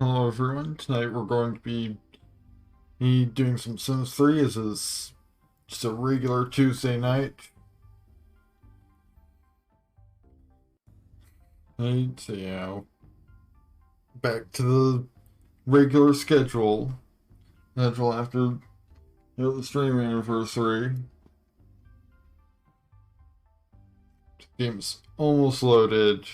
Hello everyone, tonight we're going to be me doing some Sims 3 as is just a regular Tuesday night. Right, so back to the regular schedule after the stream anniversary. Game's almost loaded,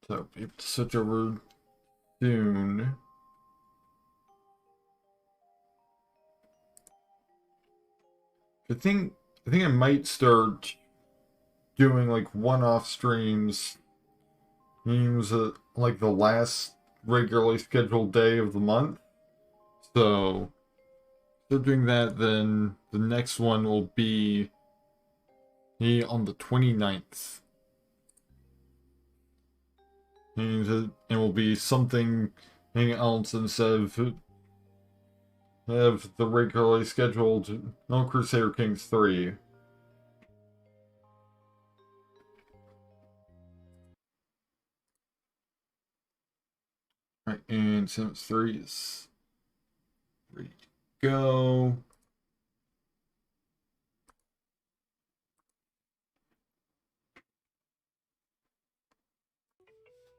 so we have to switch over soon. I think I might start doing like one-off streams like the last regularly scheduled day of the month. So, doing that, then the next one will be on the 29th. And it will be something else instead of the regularly scheduled No Crusader Kings 3. Right, and Sims 3 is ready to go.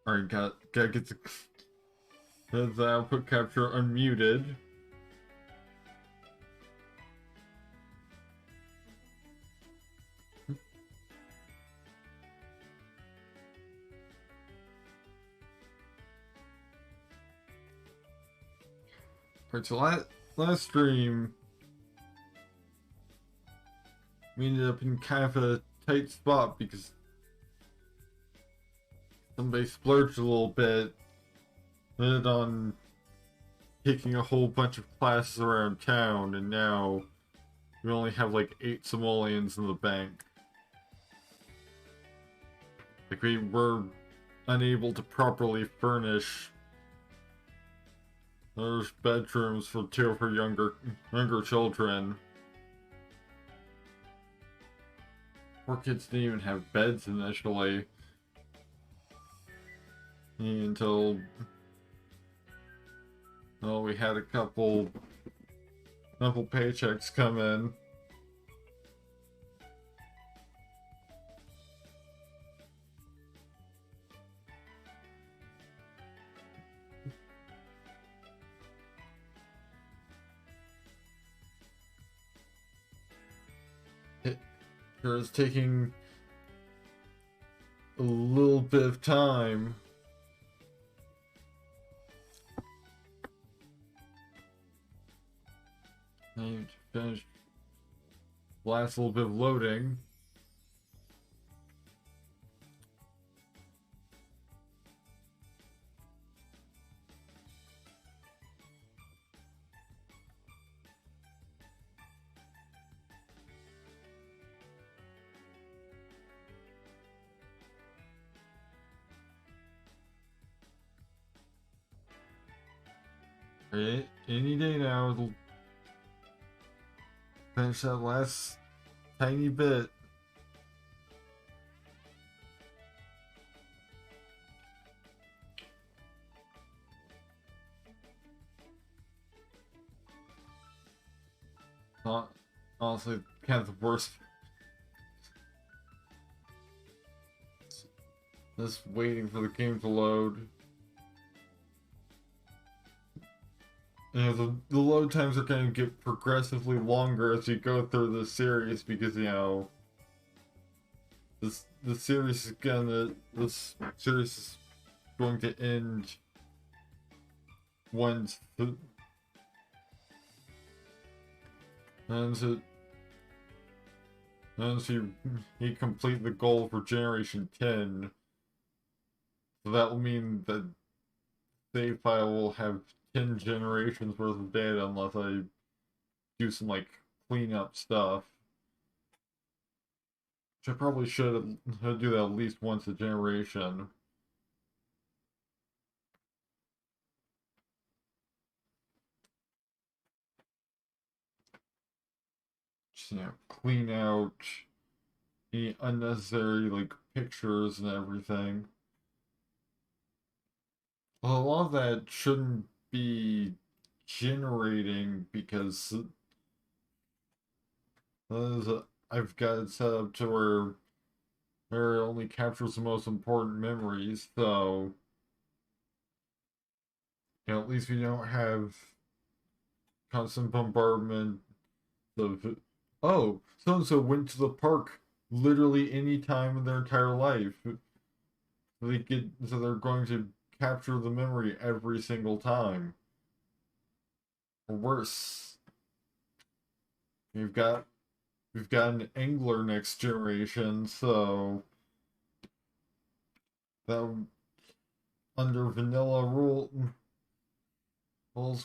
Alright, gotta get the output capture unmuted. Alright, so last stream, we ended up in kind of a tight spot because somebody splurged a little bit on taking a whole bunch of classes around town, and now we only have like 8 simoleons in the bank. Like, we were unable to properly furnish those bedrooms for 2 of her younger children. Poor kids didn't even have beds initially until, well, we had a couple paychecks come in. It sure is taking a little bit of time. And finish last little bit of loading. Any day now, it'll finish that last tiny bit. Not honestly kind of the worst. Just waiting for the game to load. The load times are going to get progressively longer as you go through the series because, this series is going to end once once it once you complete the goal for generation 10. So that will mean that save file will have 10 generations worth of data unless I do some like cleanup stuff. Which I probably should do that at least once a generation. Just, clean out any unnecessary like pictures and everything. a lot of that shouldn't be generating because I've got it set up to where it only captures the most important memories, so at least we don't have constant bombardment of, oh, so and so went to the park literally any time in their entire life. So they're going to capture the memory every single time. Or worse, we've got we've got an angler next generation, so that under vanilla rules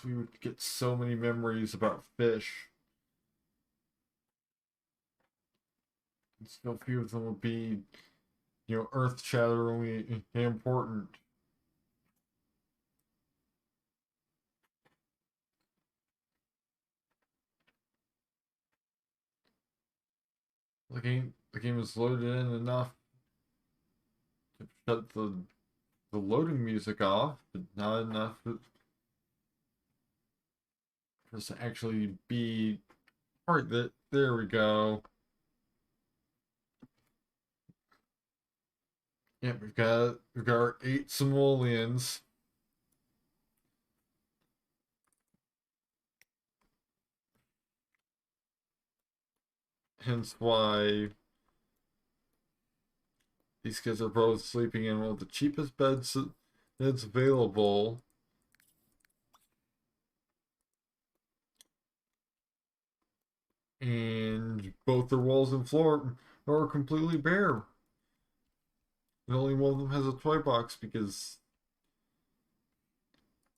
we would get so many memories about fish. And so few of them would be, earth-shatteringly important. The game is loaded in enough to shut the loading music off, but not enough for us to actually be. Alright, there we go. Yeah, we've got our 8 simoleons. Hence why these kids are both sleeping in one of the cheapest beds that's available. And both their walls and floor are completely bare. And only one of them has a toy box because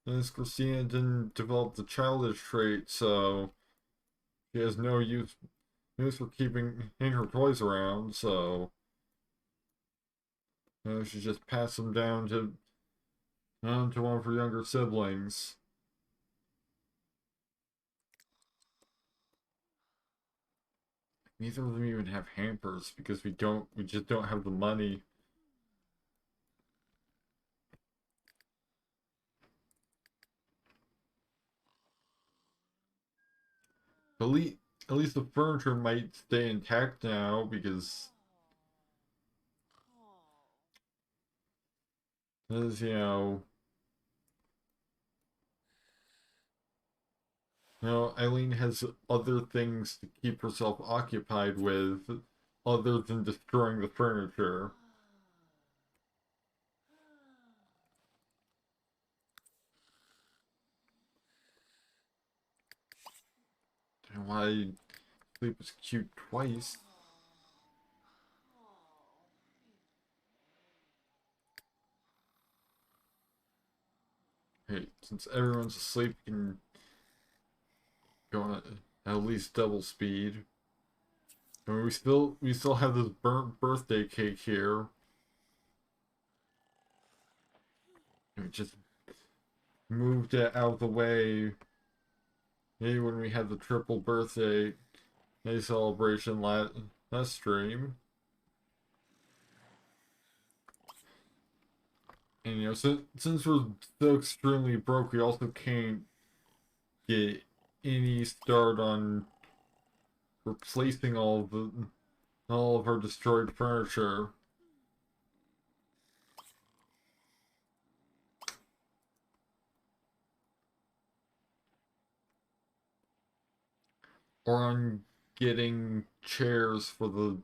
Miss Christina didn't develop the childish trait, so she has no use for keeping her toys around, so she just passed them down to one of her younger siblings. Neither of them even have hampers because we just don't have the money. At least, at least the furniture might stay intact now because, as Eileen has other things to keep herself occupied with other than destroying the furniture. And why sleep is cute twice. Hey, since everyone's asleep, you can go at least double speed. I mean, we still have this burnt birthday cake here. We just moved it out of the way. Maybe when we had the triple birthday celebration last stream. And since we're so extremely broke, we also can't get any start on replacing all of our destroyed furniture. Or on getting chairs for the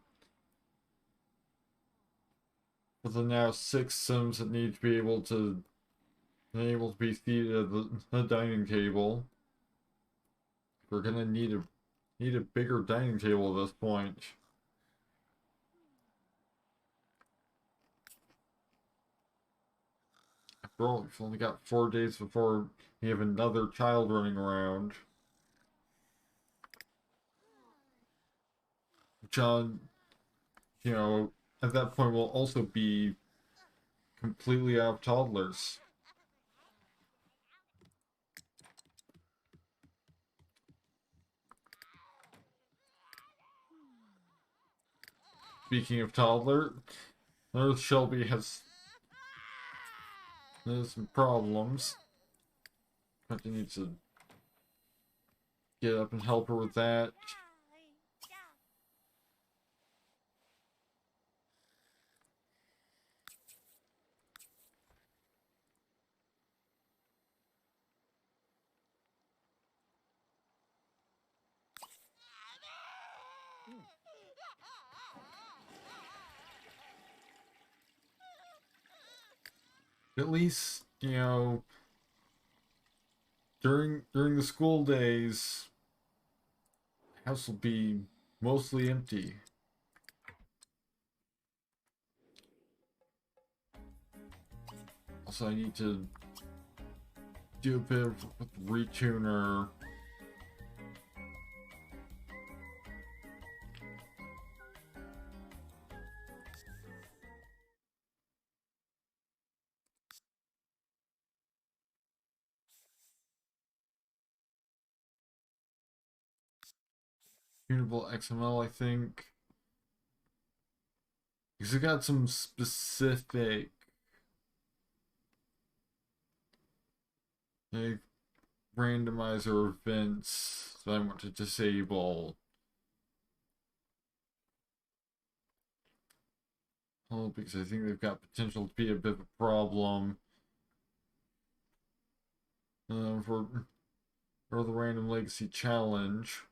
now 6 Sims that need to be able to be seated at the dining table. We're gonna need a bigger dining table at this point. After all, we've only got 4 days before we have another child running around. John, at that point will also be completely out of toddlers. Speaking of toddler, Shelby has There's some problems. Quentin needs to get up and help her with that. At least, you know, during the school days, the house will be mostly empty. Also, I need to do a bit of retuner. Tunable XML, I think. Because it got some specific like randomizer events that I want to disable. Oh, because I think they've got potential to be a bit of a problem. For the Random Legacy Challenge.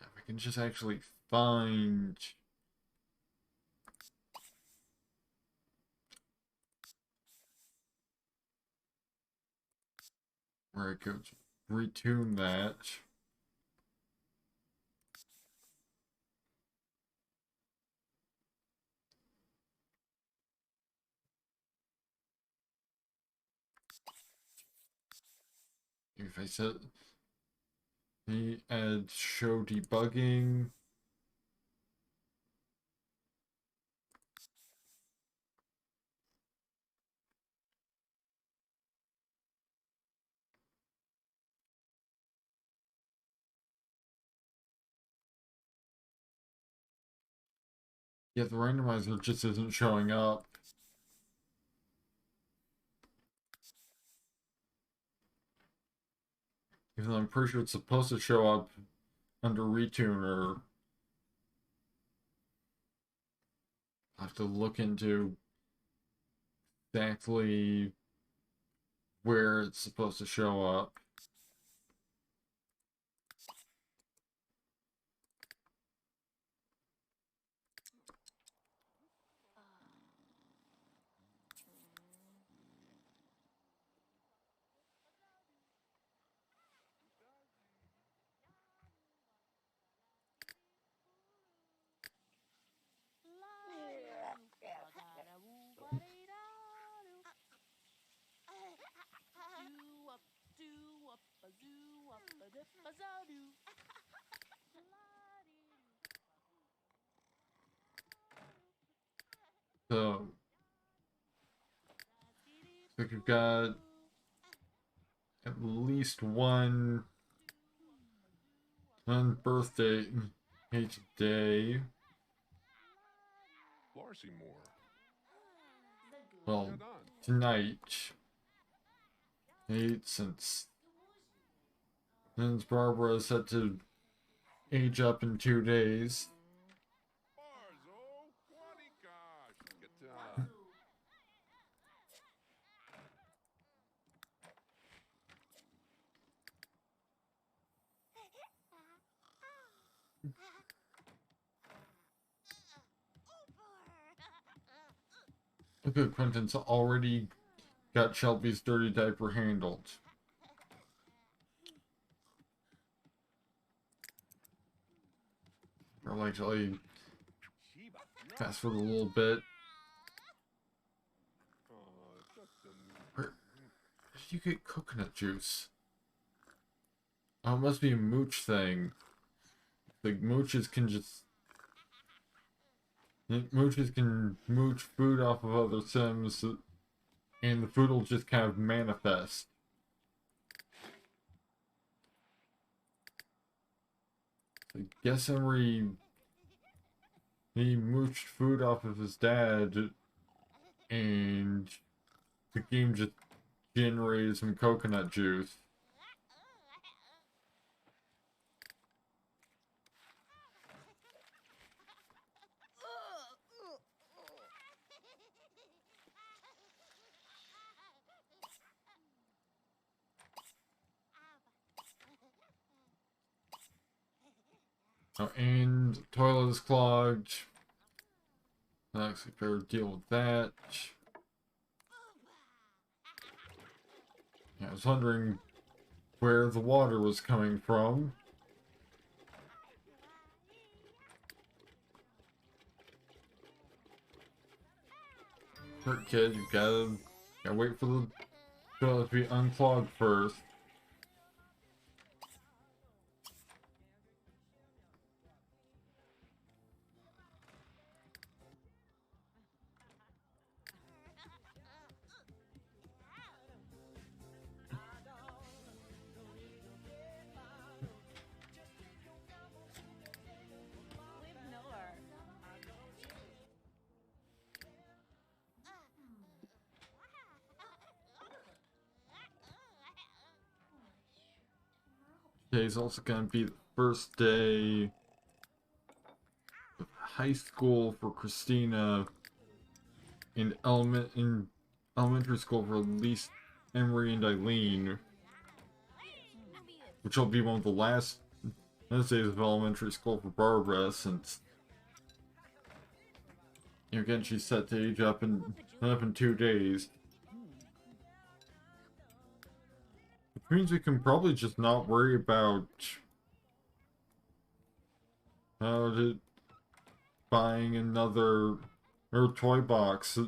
If I can just actually find where I could retune that. If I set the add show debugging. Yeah, the randomizer just isn't showing up. Even though I'm pretty sure it's supposed to show up under retuner. I have to look into exactly where it's supposed to show up. So, I think we've got at least one birthday each day. Well, tonight. 8 since Barbara is set to age up in 2 days. Okay, Quentin's already got Shelby's dirty diaper handled. I'll actually fast forward a little bit. Where did you get coconut juice? Oh, it must be a mooch thing. Like, mooches can just... Mooches can mooch food off of other Sims, and the food will just kind of manifest. I guess every... he mooched food off of his dad, and the game just generated some coconut juice. Oh, and the toilet is clogged. Actually, better deal with that. Yeah, I was wondering where the water was coming from. Hurt kid, you gotta wait for the toilet to be unclogged first. Today's also gonna be the first day of high school for Christina, and elementary school for at least Emery and Eileen, which will be one of the last days of elementary school for Barbara, since again she's set to age up in 2 days. Which means we can probably just not worry about buying another toy box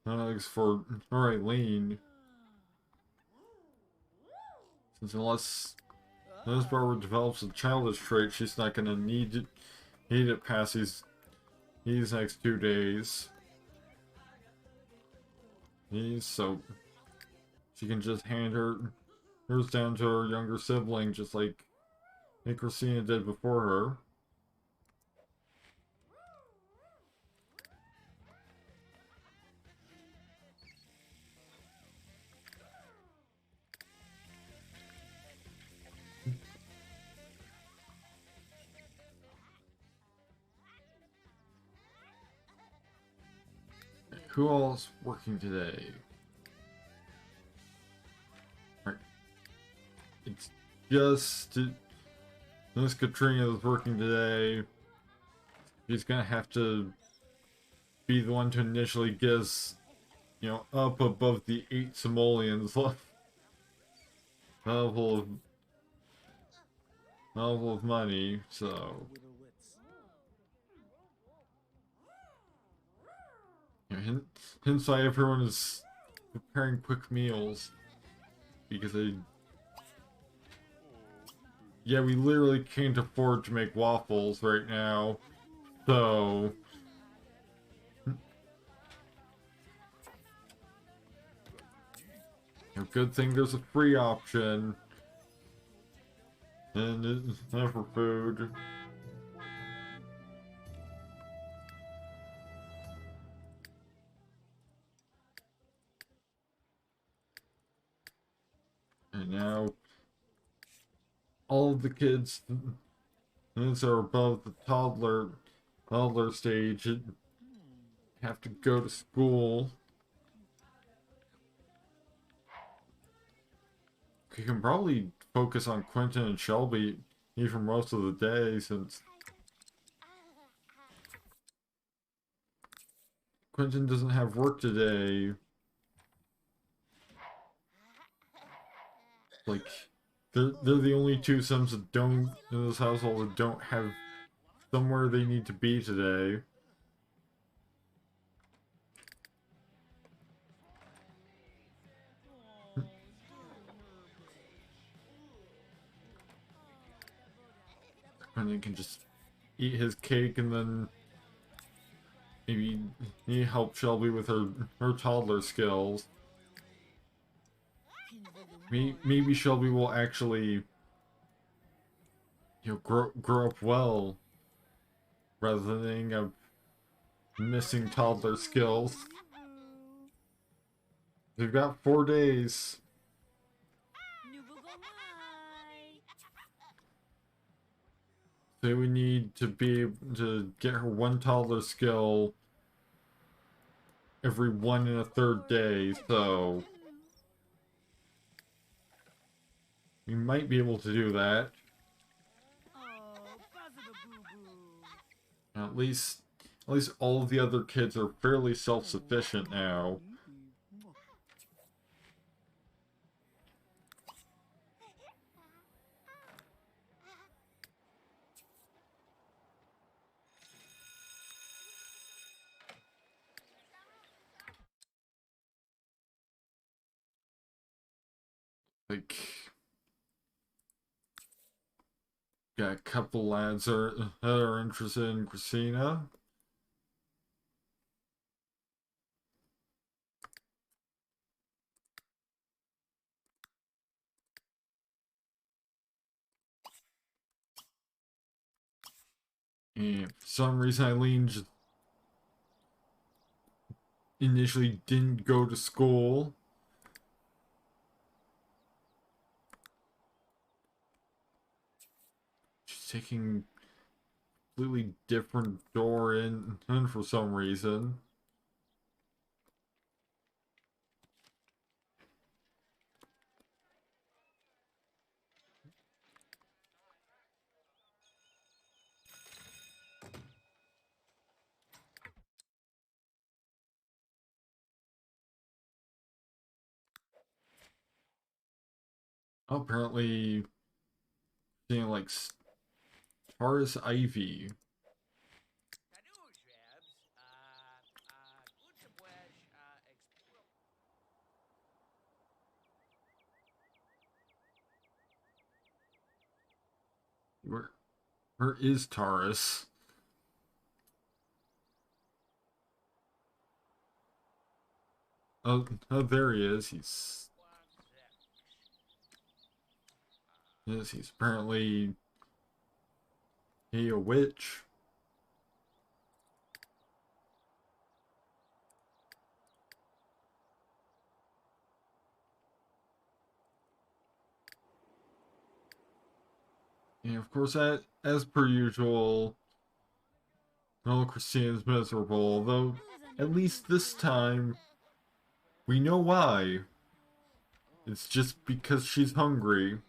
for Eileen. Since unless Barbara develops a childish trait, she's not gonna need it past these next 2 days. So she can just hand hers down to her younger sibling, just like Christina did before her. Who all's working today? Right. It's just Miss Katrina is working today. She's gonna have to be the one to initially get us, up above the 8 simoleons level of money, so hence why everyone is preparing quick meals, because we literally can't afford to make waffles right now, so good thing there's a free option, and it's not for food. And now all of the kids that are above the toddler stage have to go to school. We can probably focus on Quentin and Shelby for most of the day, since Quentin doesn't have work today. Like, they're the only 2 Sims that in this household that don't have somewhere they need to be today. And he can just eat his cake, and then maybe he help Shelby with her toddler skills. Maybe Shelby will actually grow up well rather than of missing toddler skills. We've got 4 days. So we need to be able to get her 1 toddler skill every 1 1/3 day, so we might be able to do that. At least all of the other kids are fairly self-sufficient now. Like, got a couple lads that are interested in Christina. And for some reason, Eileen just initially didn't go to school. She's taking a completely different door in for some reason. Oh, apparently, seeing like Taurus Ivy. Where is Taurus? Oh, there he is. He's apparently a witch. And of course, as per usual, well, Christina's miserable, though at least this time, we know why. It's just because she's hungry.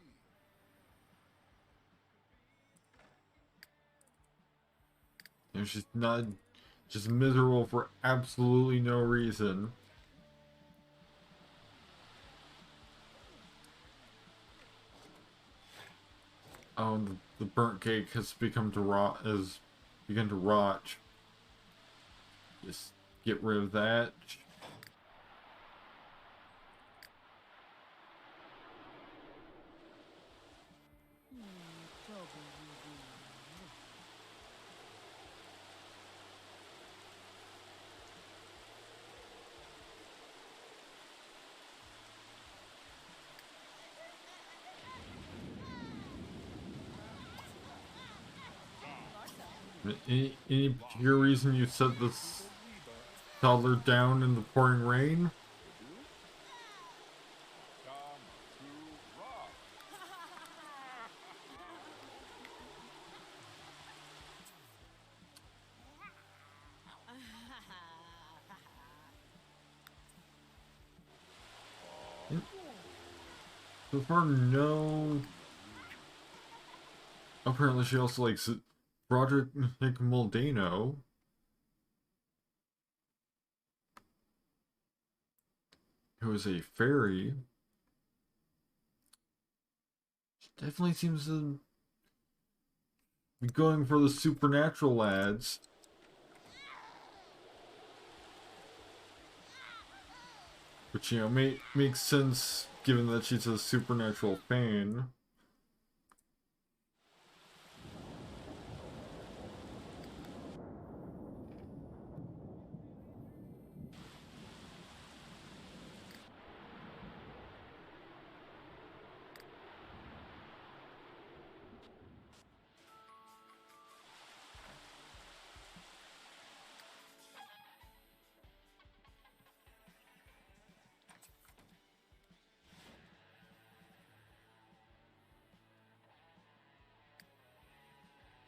And she's not just miserable for absolutely no reason. Oh, and the burnt cake has begun to rot. Just get rid of that. Any particular reason you set this toddler down in the pouring rain? So far, no. Apparently, she also likes Broderick Moldano, who is a fairy. She definitely seems to be going for the supernatural lads. Which, you know, makes sense given that she's a supernatural fan.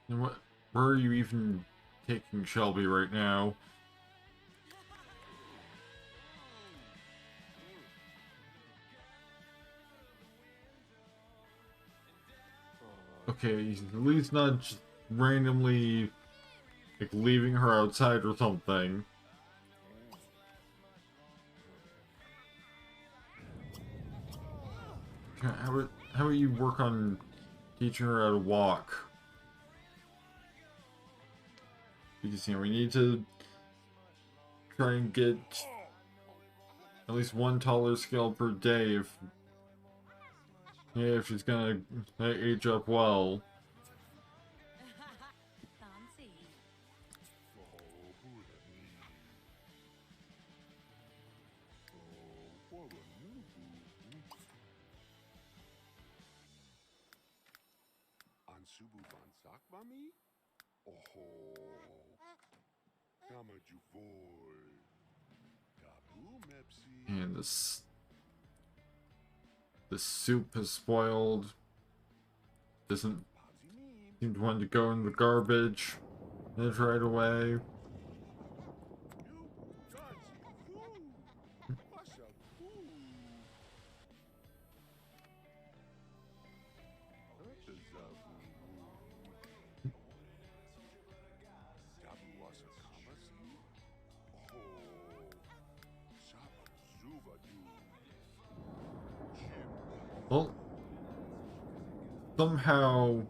And where are you even taking Shelby right now? Okay, he's at least not just randomly like leaving her outside or something. How about you work on teaching her how to walk? Because, you know, we need to try and get at least one taller scale per day if, yeah, if she's gonna age up well. And the soup has spoiled. Doesn't seem to want to go in the garbage. That's right away. Well, somehow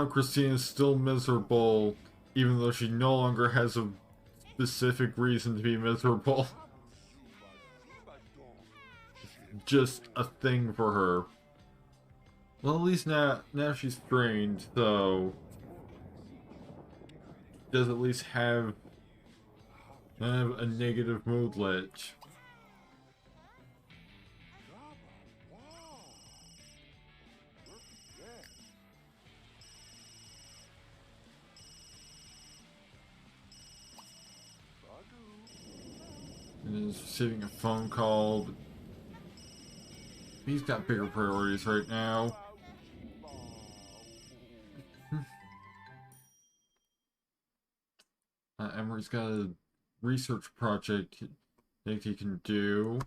Christine is still miserable, even though she no longer has a specific reason to be miserable. Just a thing for her. Well, at least now she's trained, so does at least have a negative moodlet. And is receiving a phone call, but he's got bigger priorities right now. Emery's got a research project that he can do.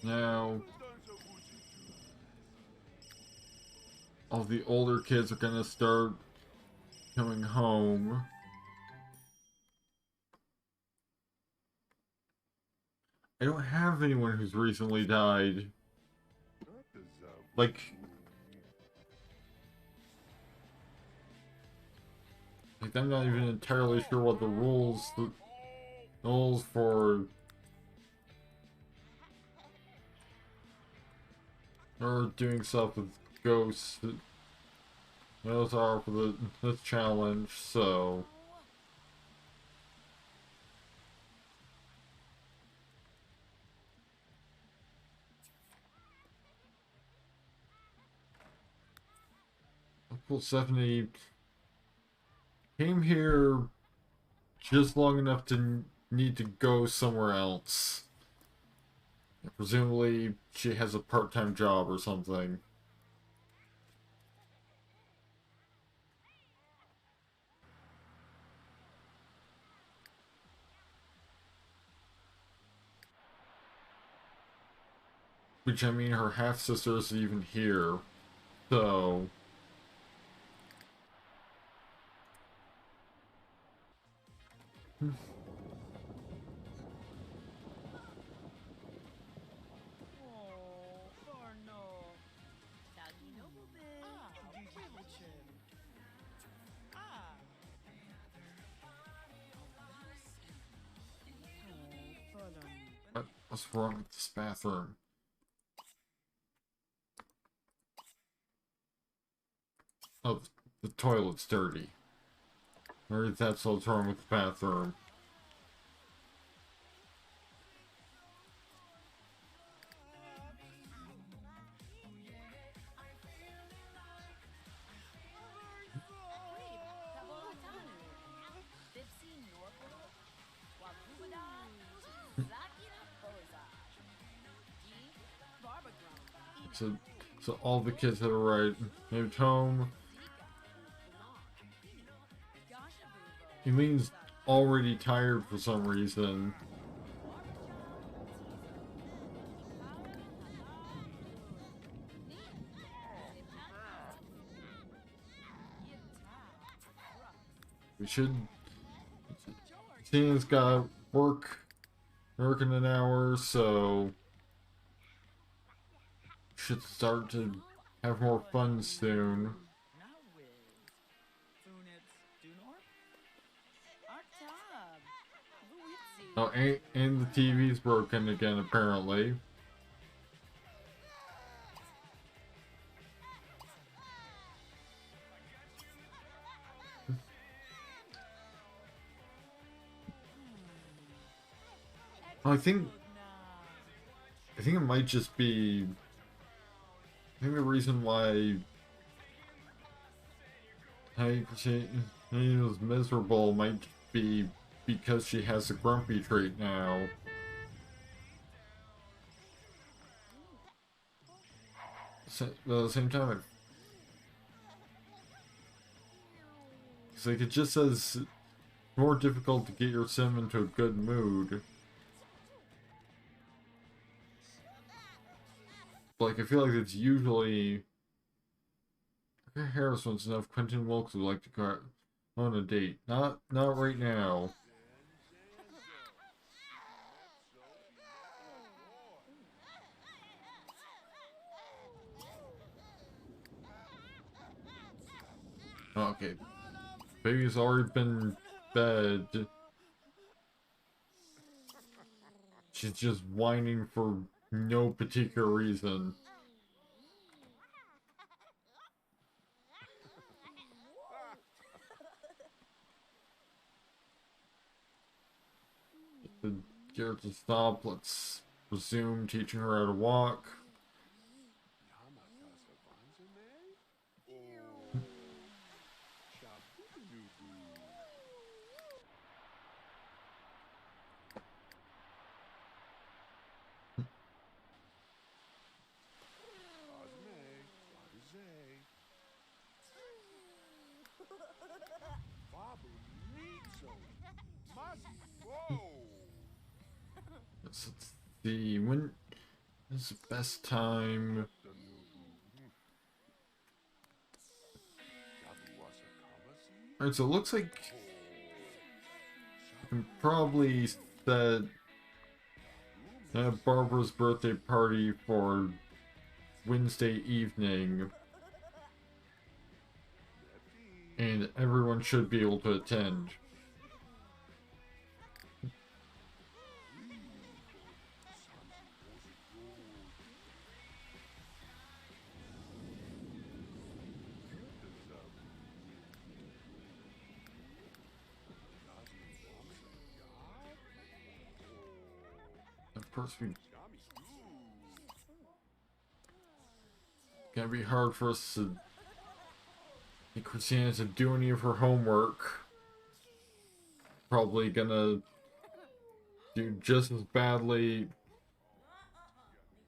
Now, all the older kids are gonna start coming home. I don't have anyone who's recently died. Like I'm not even entirely sure what the rules for or doing stuff with ghosts. Those are for this challenge, so Uncle Stephanie came here just long enough to need to go somewhere else. Presumably, she has a part-time job or something. Which, I mean, her half-sister isn't even here. So... What's wrong with this bathroom? Oh, the toilet's dirty. Or that's what's wrong with the bathroom. So all the kids that arrived home. Eileen's already tired for some reason. We should. Tina's got work in an hour, so should start to have more fun soon. Oh, and the TV's broken again, apparently. I think it might just be. I think the reason why she was miserable might be because she has a grumpy trait now. So, at the same time, it's like it just says it's more difficult to get your sim into a good mood. Like, I feel like it's usually Harrison's enough. Quentin Wilkes would like to go on a date. Not right now. Okay. Baby's already been in bed. She's just whining for no particular reason. Get her to stop. Let's resume teaching her how to walk. Let's see, when is the best time? Alright, so it looks like I can probably set Barbara's birthday party for Wednesday evening, and everyone should be able to attend. Of course, we gonna be hard for us to get Christina to do any of her homework. Probably gonna do just as badly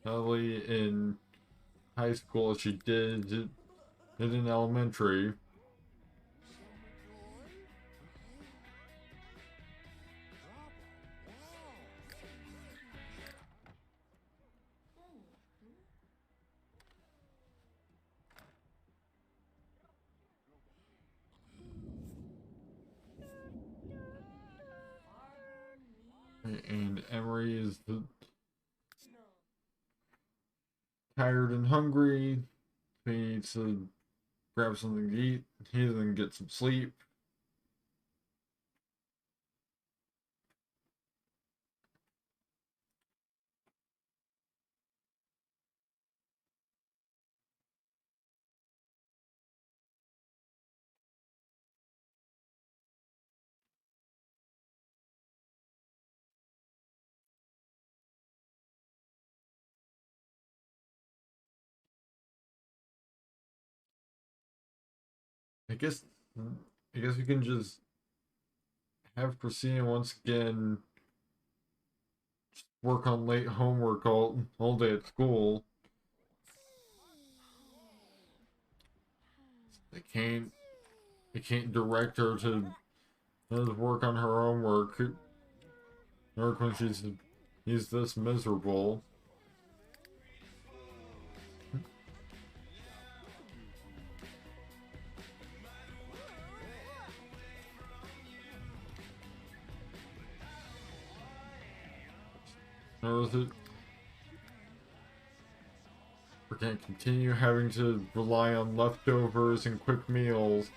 in high school as she did in elementary. And Emery is tired and hungry. He needs to grab something to eat. He then get some sleep. I guess I guess we can just have Christina once again work on late homework all day at school. I can't I can't direct her to work on her own work when she's this miserable. Or is it we're gonna continue having to rely on leftovers and quick meals,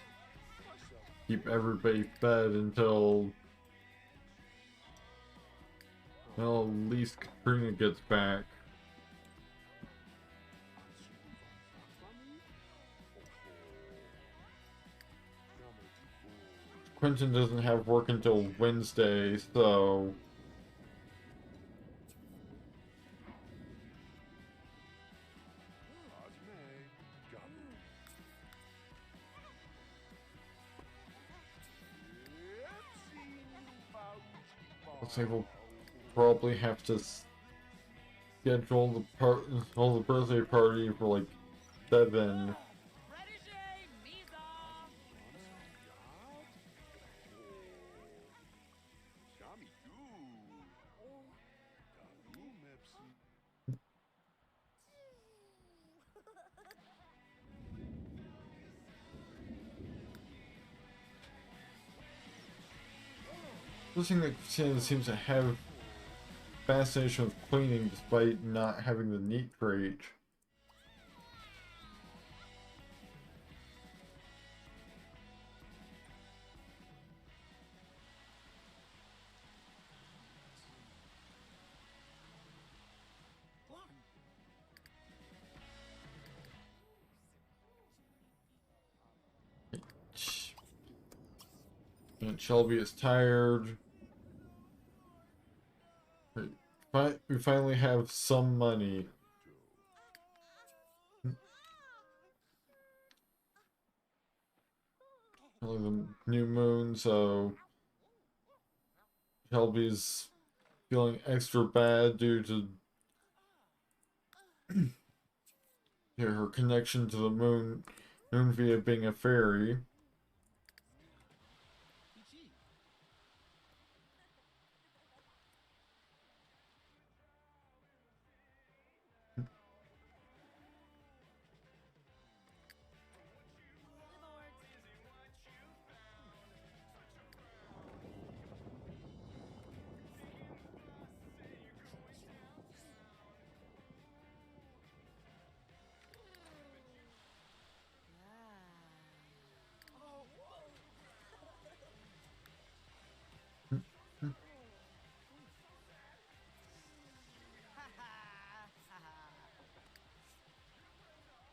keep everybody fed until well at least Katrina gets back. Quentin doesn't have work until Wednesday, so looks like we'll probably have to schedule the birthday party for like 7. The thing that Christina seems to have fascination with cleaning despite not having the neat crate. And Shelby is tired. We finally have some money. Only the new moon, so Shelby's feeling extra bad due to her connection to the moon via being a fairy.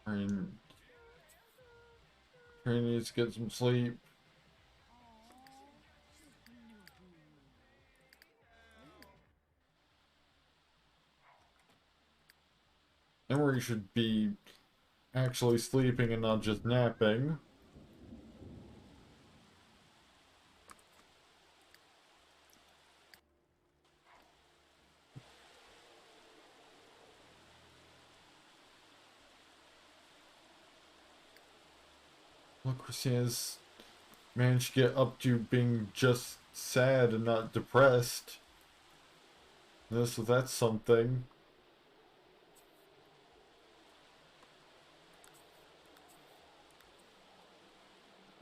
And Trina needs to get some sleep. Emery should be actually sleeping and not just napping. Look, Christina's managed to get up to being just sad and not depressed. So that's something.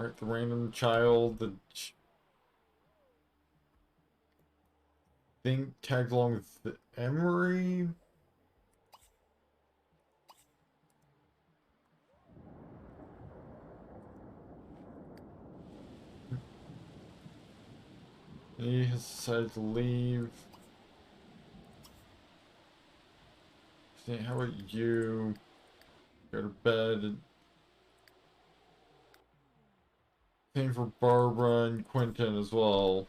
Alright, the random child that think tagged along with Emery. He has decided to leave. How about you? Go to bed. Same for Barbara and Quentin as well.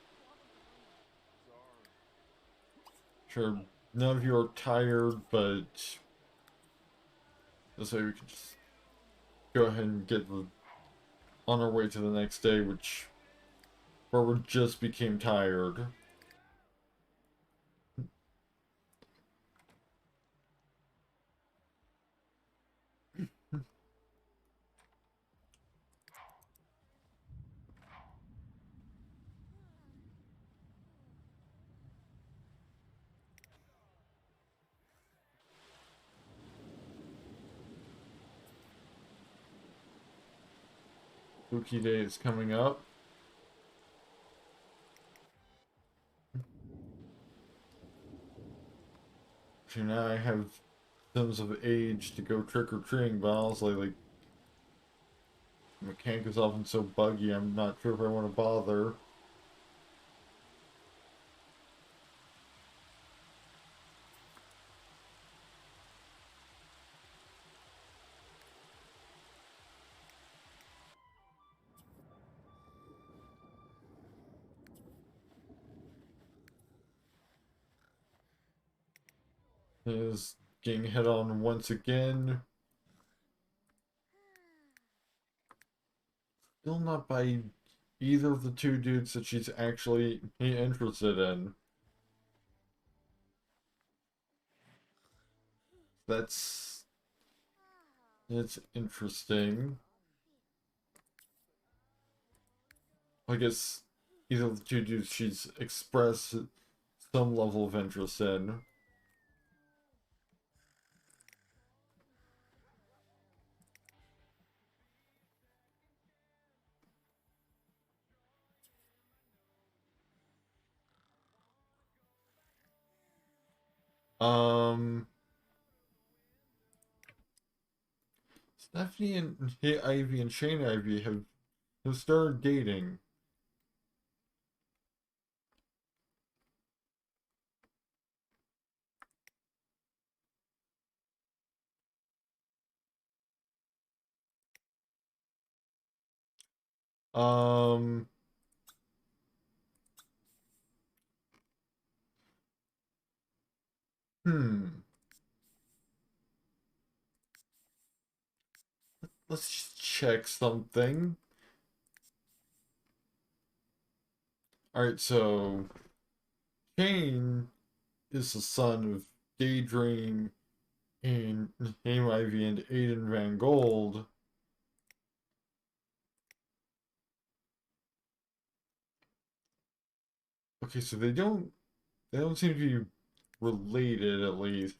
Sure, none of you are tired, but this way we can just go ahead and get the on our way to the next day, where we just became tired. Spooky Day is coming up. So now I have sense of age to go trick-or-treating, but honestly, like, the mechanic is often so buggy, I'm not sure if I want to bother. Is getting hit on once again. Still not by either of the two dudes that she's actually interested in. That's... it's interesting. I guess either of the two dudes she's expressed some level of interest in. Um... Stephanie and Ivy and Shane Ivy have started dating. Um, hmm. Let's just check something. Alright, so Shane is the son of Daydream and Haim Ivy and Aiden Van Gold. Okay, so they don't seem to be related at least.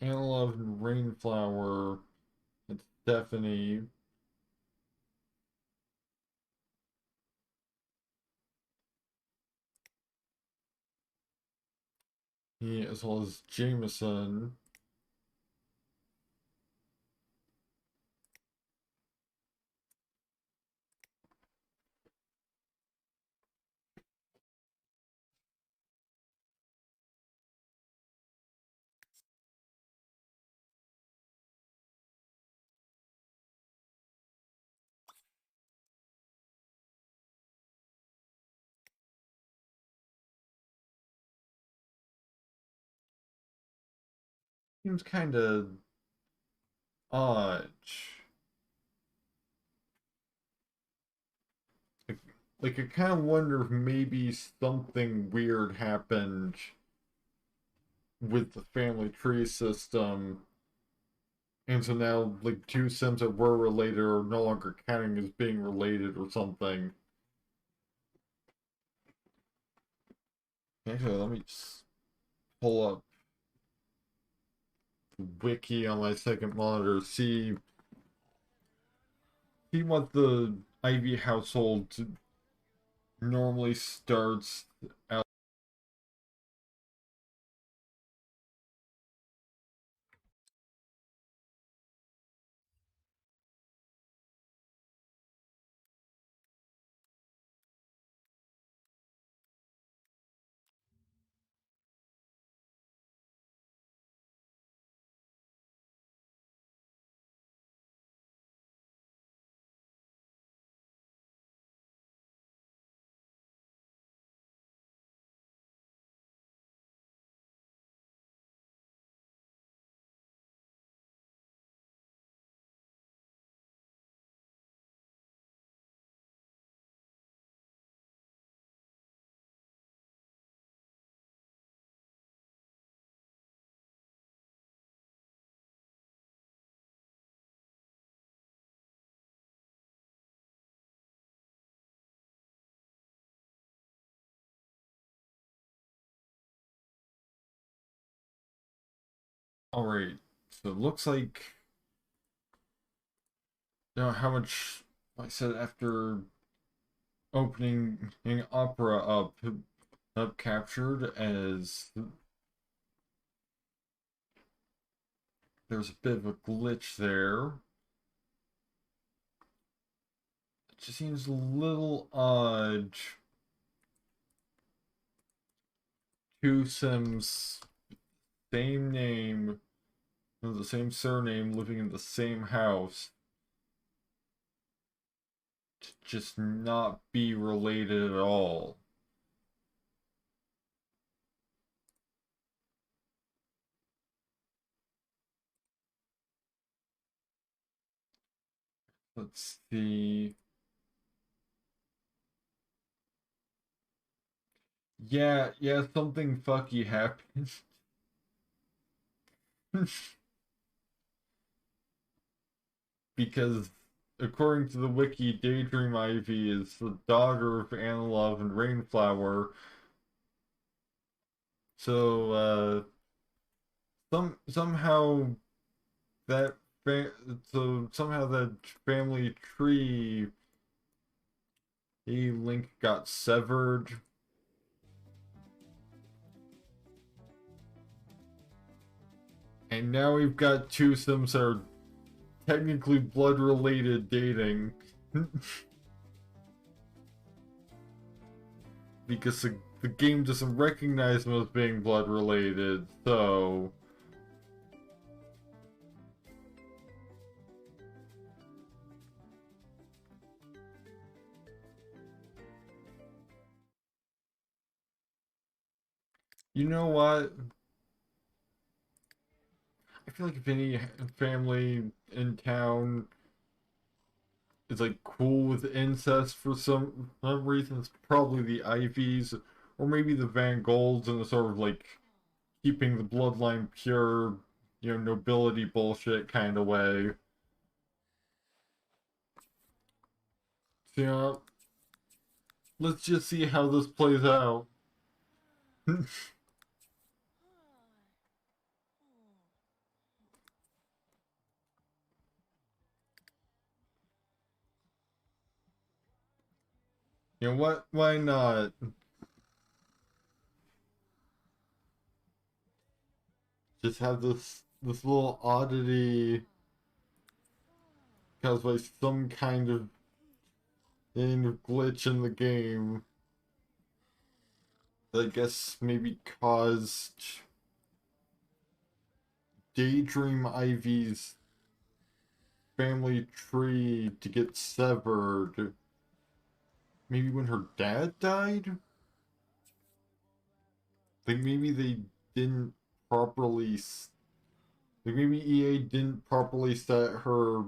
Analog and Rainflower, it's Stephanie. He as well as Jameson. Seems kind of odd. Like, like I kind of wonder if maybe something weird happened with the family tree system, and so now like two Sims that were related are no longer counting as being related or something. Actually, let me just pull up the wiki on my second monitor, see what the Ivy household normally starts out. Alright, so it looks like, you know, how much I said after opening Opera up captured as there's a bit of a glitch there. It just seems a little odd. Two Sims, same name, the same surname, living in the same house, to just not be related at all. Let's see. Yeah, something fucky happened. Because according to the wiki, Daydream Ivy is the daughter of Anilove and Rainflower. So somehow that somehow that family tree link got severed. And now we've got two Sims that are technically blood related dating. Because the game doesn't recognize them as being blood related, so. You know what? I feel like if any family in town is like cool with incest for some reason, it's probably the Ivies, or maybe the Van Golds in a sort of like keeping the bloodline pure, you know, nobility bullshit kind of way. So, you know, let's just see how this plays out. You know what? Why not? Just have this little oddity caused by some kind of glitch in the game that I guess maybe caused Daydream Ivy's family tree to get severed. Maybe when her dad died? Like maybe they didn't properly. Like maybe EA didn't properly set her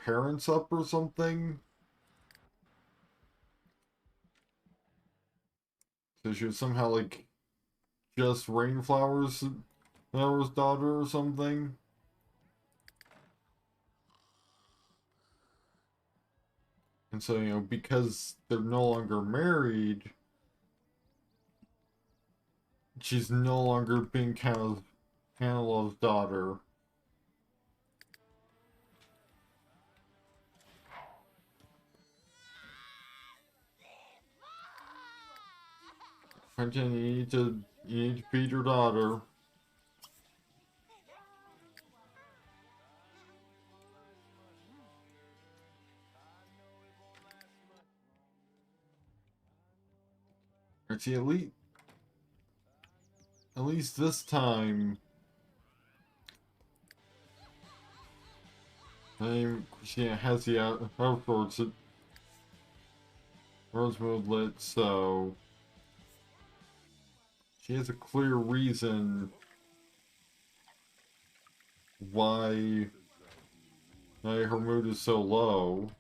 parents up or something. So she was somehow like just Rainflower's daughter or something. And so, you know, because they're no longer married, she's no longer being kind of Hanilov's daughter. Quentin, you need to feed your daughter. Or see, at least this time, she has the outdoors Rosewood lit, so she has a clear reason why her mood is so low.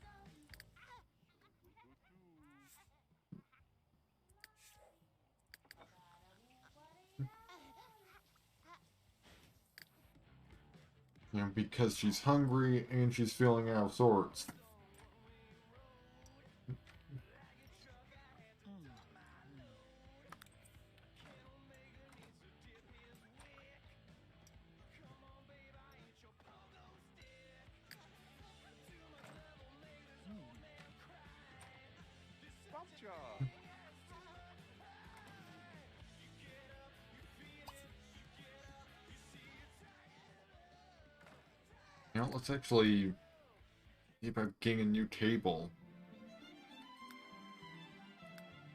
You know, because she's hungry and she's feeling out of sorts. You know, let's actually see about getting a new table.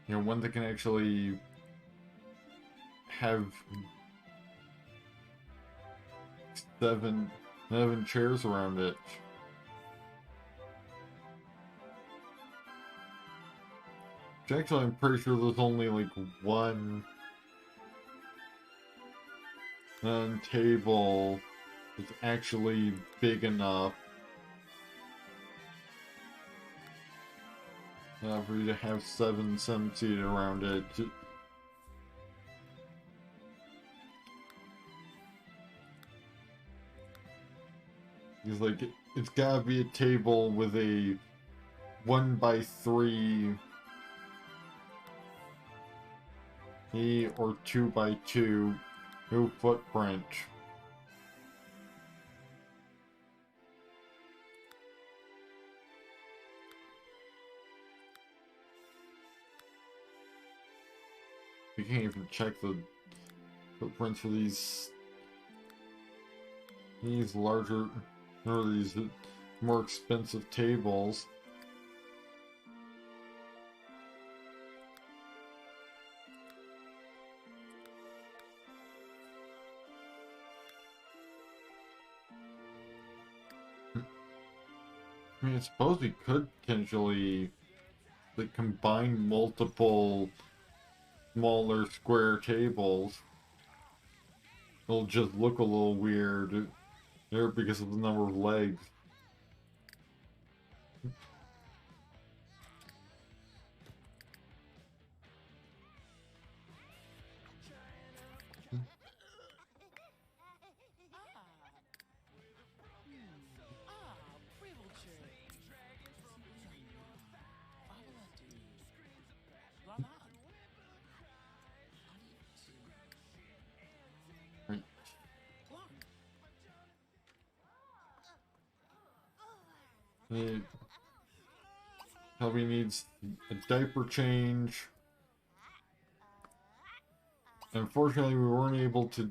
You know, one that can actually have seven chairs around it. Which actually, I'm pretty sure there's only like one table that's actually big enough for you to have seven seated around it. It's like, it's gotta be a table with a 1x3 or 2x2 footprint. You can't even check the footprints for these larger, or these more expensive tables. I mean, I suppose we could potentially like combine multiple smaller square tables. It'll just look a little weird there because of the number of legs. Right. Shelby needs a diaper change. Unfortunately, we weren't able to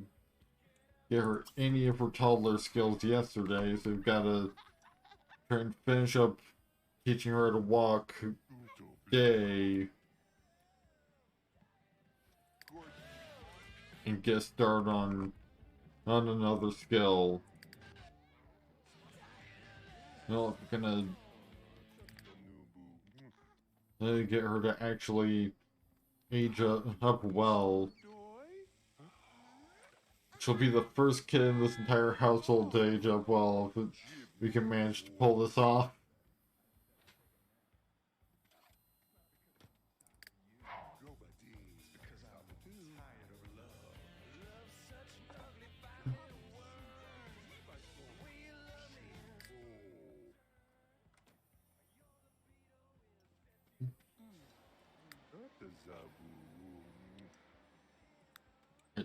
get her any of her toddler skills yesterday, so we've got to try and finish up teaching her how to walk today and get started on another skill. Well, if we're gonna get her to actually age up well. She'll be the first kid in this entire household to age up well if we can manage to pull this off.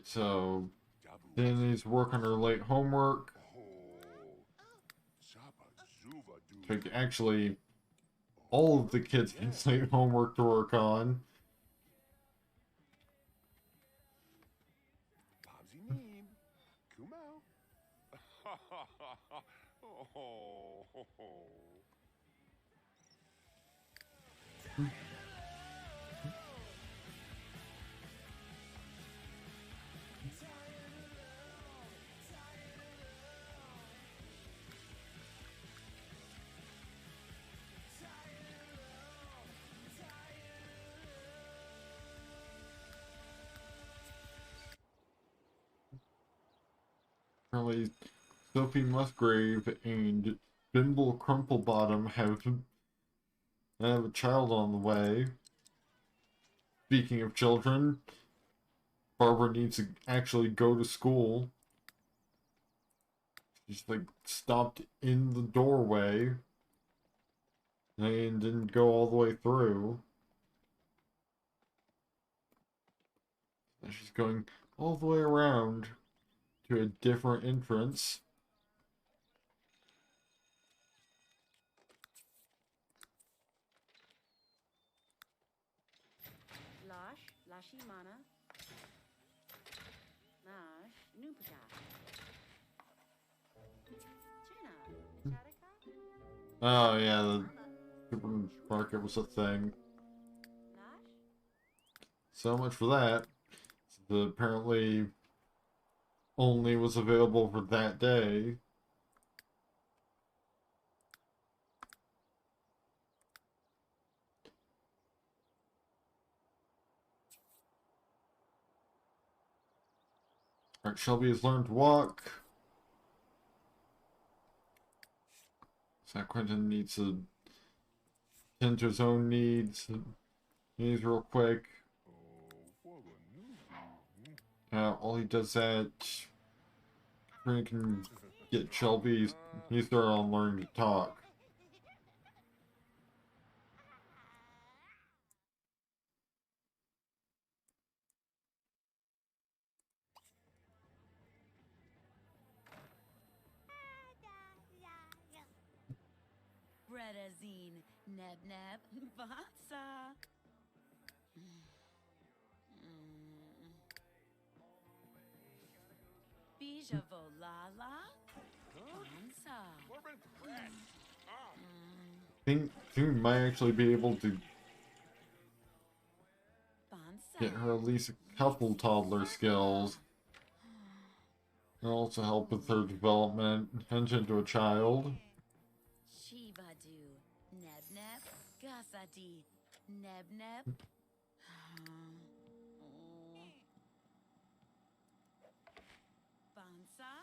So, then needs to work on her late homework. So actually, all of the kids have late homework to work on. Apparently, Sophie Musgrave and Bimble Crumplebottom have a child on the way. Speaking of children, Barbara needs to actually go to school. She's like stopped in the doorway and didn't go all the way through. And she's going all the way around to a different entrance. Oh yeah, the supermarket was a thing. So much for that. The apparently only was available for that day. Alright, Shelby has learned to walk. San Quentin needs to tend to his own needs. Needs real quick. While he does that, Frank can get Shelby. He's there on learning to talk. Bredazine, neb neb, vatsa. Bija volala, vansa. I think we might actually be able to get her at least a couple toddler skills. And also help with her development into a child. Shivadu, neb neb, gasadi, neb neb. Bansa,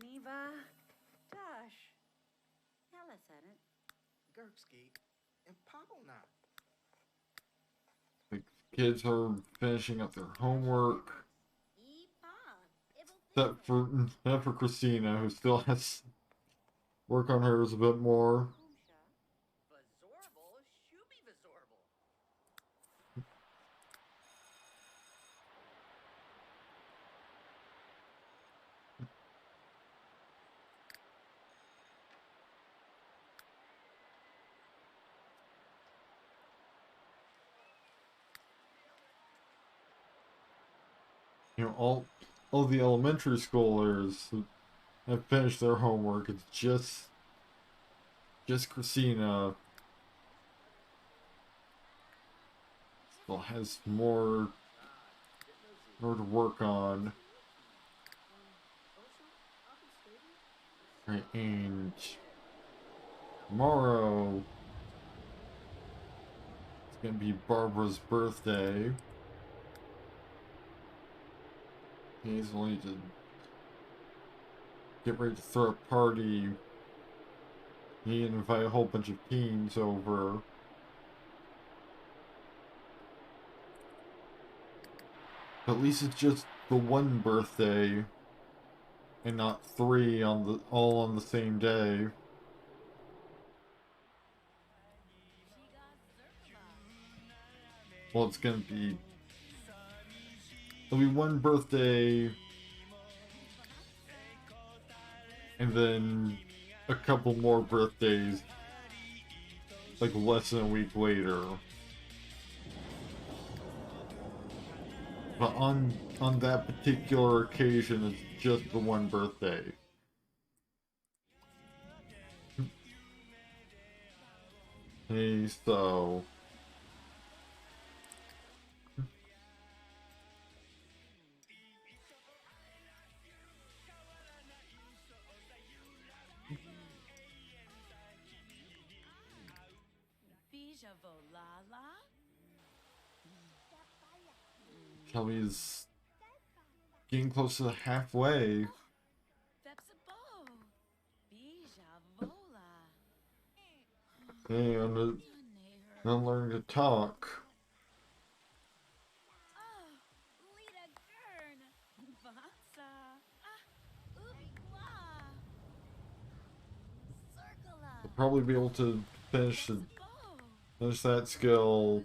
Neva, Dash, Ella said it. Gerksky and Pavelna. The kids are finishing up their homework. Except for Christina, who still has work on hers a bit more. Vazorble, Shuby Vazorble. You know, all the elementary schoolers have finished their homework. It's just Christina still has more to work on. Right, and tomorrow it's gonna be Barbara's birthday. He's only to get ready to throw a party. He invite a whole bunch of teens over. But at least it's just the one birthday and not three all on the same day. Well, it'll be one birthday and then a couple more birthdays like less than a week later. But on that particular occasion, it's just the one birthday. Hey, so bija volala. Kelly's getting close to halfway. Vepsibo, bija vola. Hey, I'm learning to talk. Lita Gern, vatsa. Ubla. Circula. I'll probably be able to finish that skill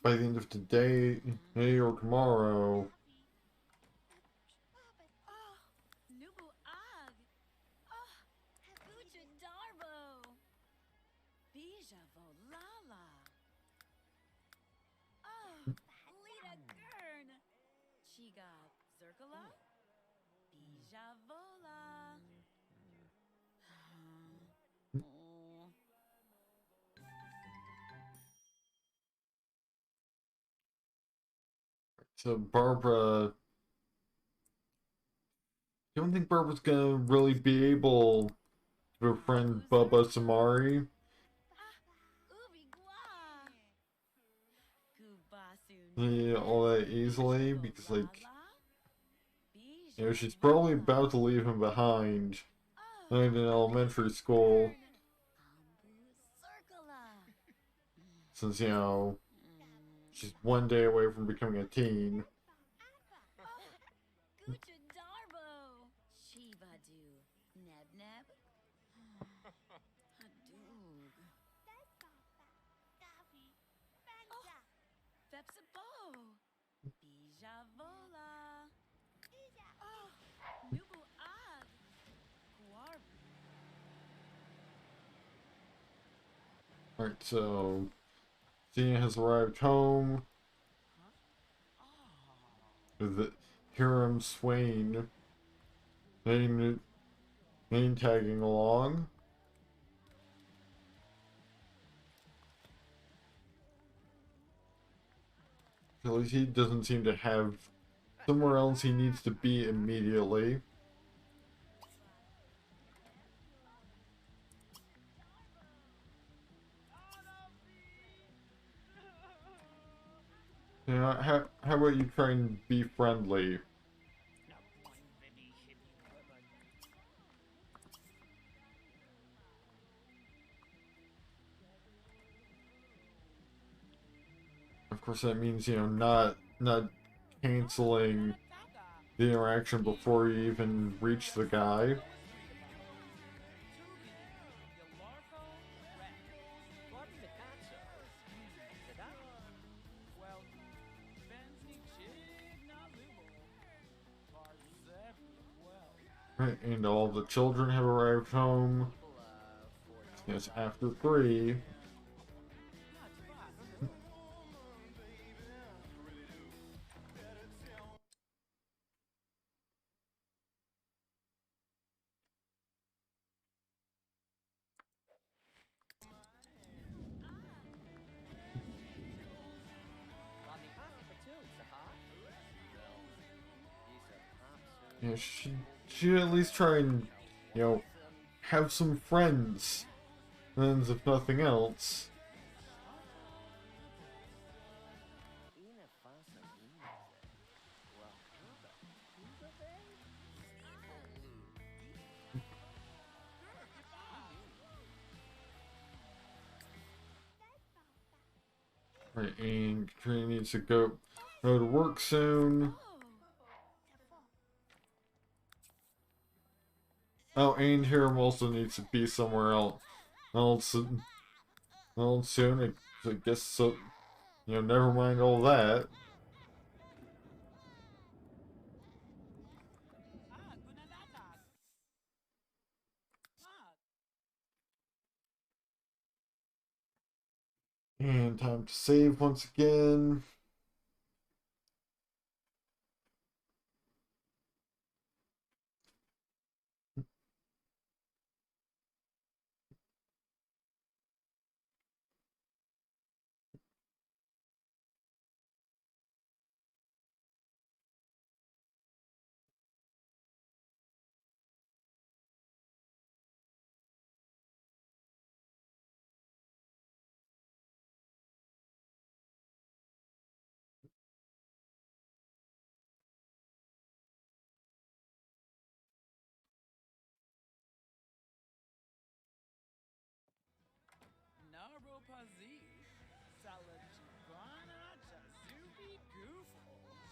by the end of today or tomorrow. Nubu Ag. Guja Darbo. Bija Volala. Lita Gern. circula. Bija vola. Oh. So Barbara, you don't think Barbara's gonna really be able to befriend Bubba Samari? Yeah, all that easily, because like, you know, she's probably about to leave him behind in elementary school, since, you know, she's one day away from becoming a teen. Alright, so Xenia has arrived home with Hiram Swain name tagging along. At least he doesn't seem to have somewhere else he needs to be immediately. You know, how about you try and be friendly? Of course, that means, you know, not canceling the interaction before you even reach the guy. Right, and all the children have arrived home. Yes, after 3. Yeah, she should at least try and, you know, have some friends, if nothing else. Right, and Katrina needs to go to work soon. Oh, and Hiram also needs to be somewhere else soon. I guess so. You know, never mind all that. And time to save once again.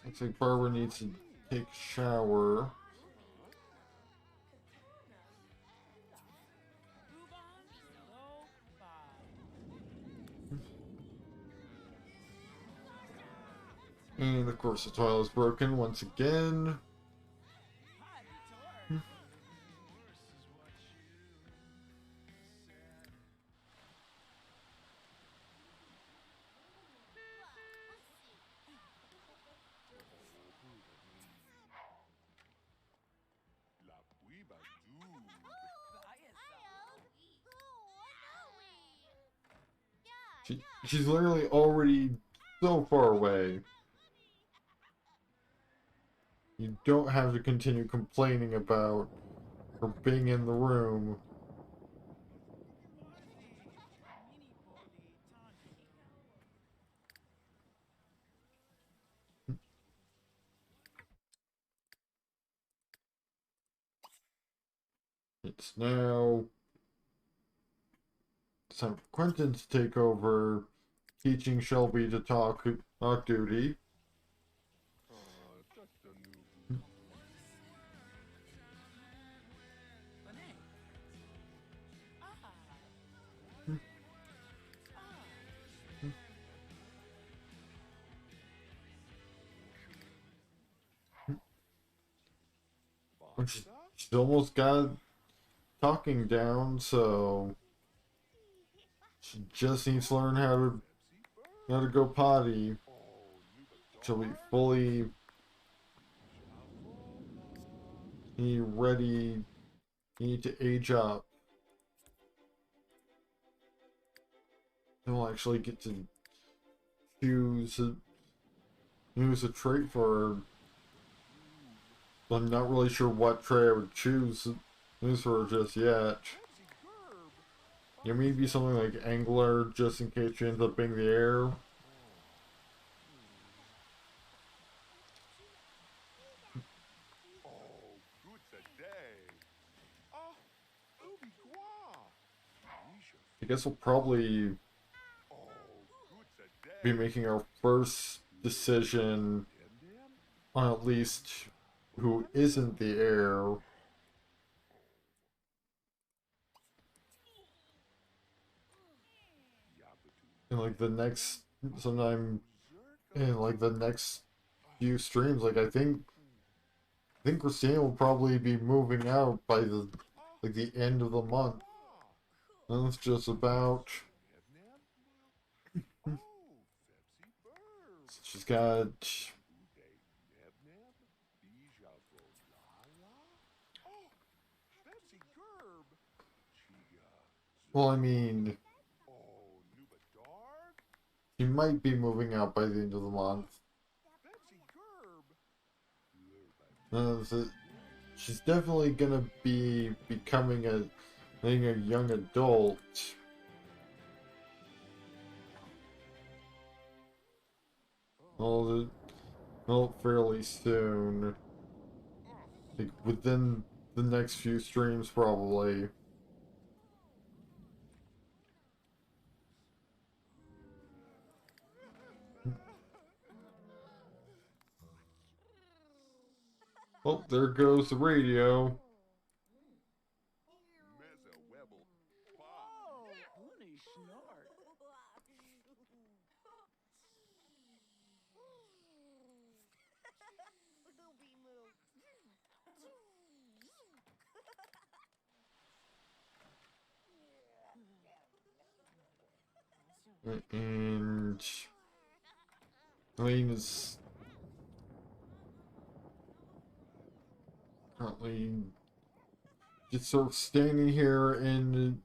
Looks like Barbara needs to take a shower. And of course the toilet is broken once again. She's literally already so far away. You don't have to continue complaining about her being in the room. It's now time for Quentin to take over teaching Shelby to talk duty. She's almost got talking down, so she just needs to learn how to go potty. She'll be fully ready. You need to age up. You'll actually get to choose a trait for her. I'm not really sure what trait I would choose for her just yet. Yeah, maybe something like Angler, just in case she ends up being the heir. I guess we'll probably be making our first decision on at least who isn't the heir. In like the next, sometime in like the next few streams, like I think Christina will probably be moving out by the end of the month. And it's just about. She's got. Well, I mean, she might be moving out by the end of the month. So she's definitely gonna be becoming being a young adult. Well, fairly soon. Like within the next few streams, probably. Oh, there goes the radio. And Lane is currently just sort of standing here in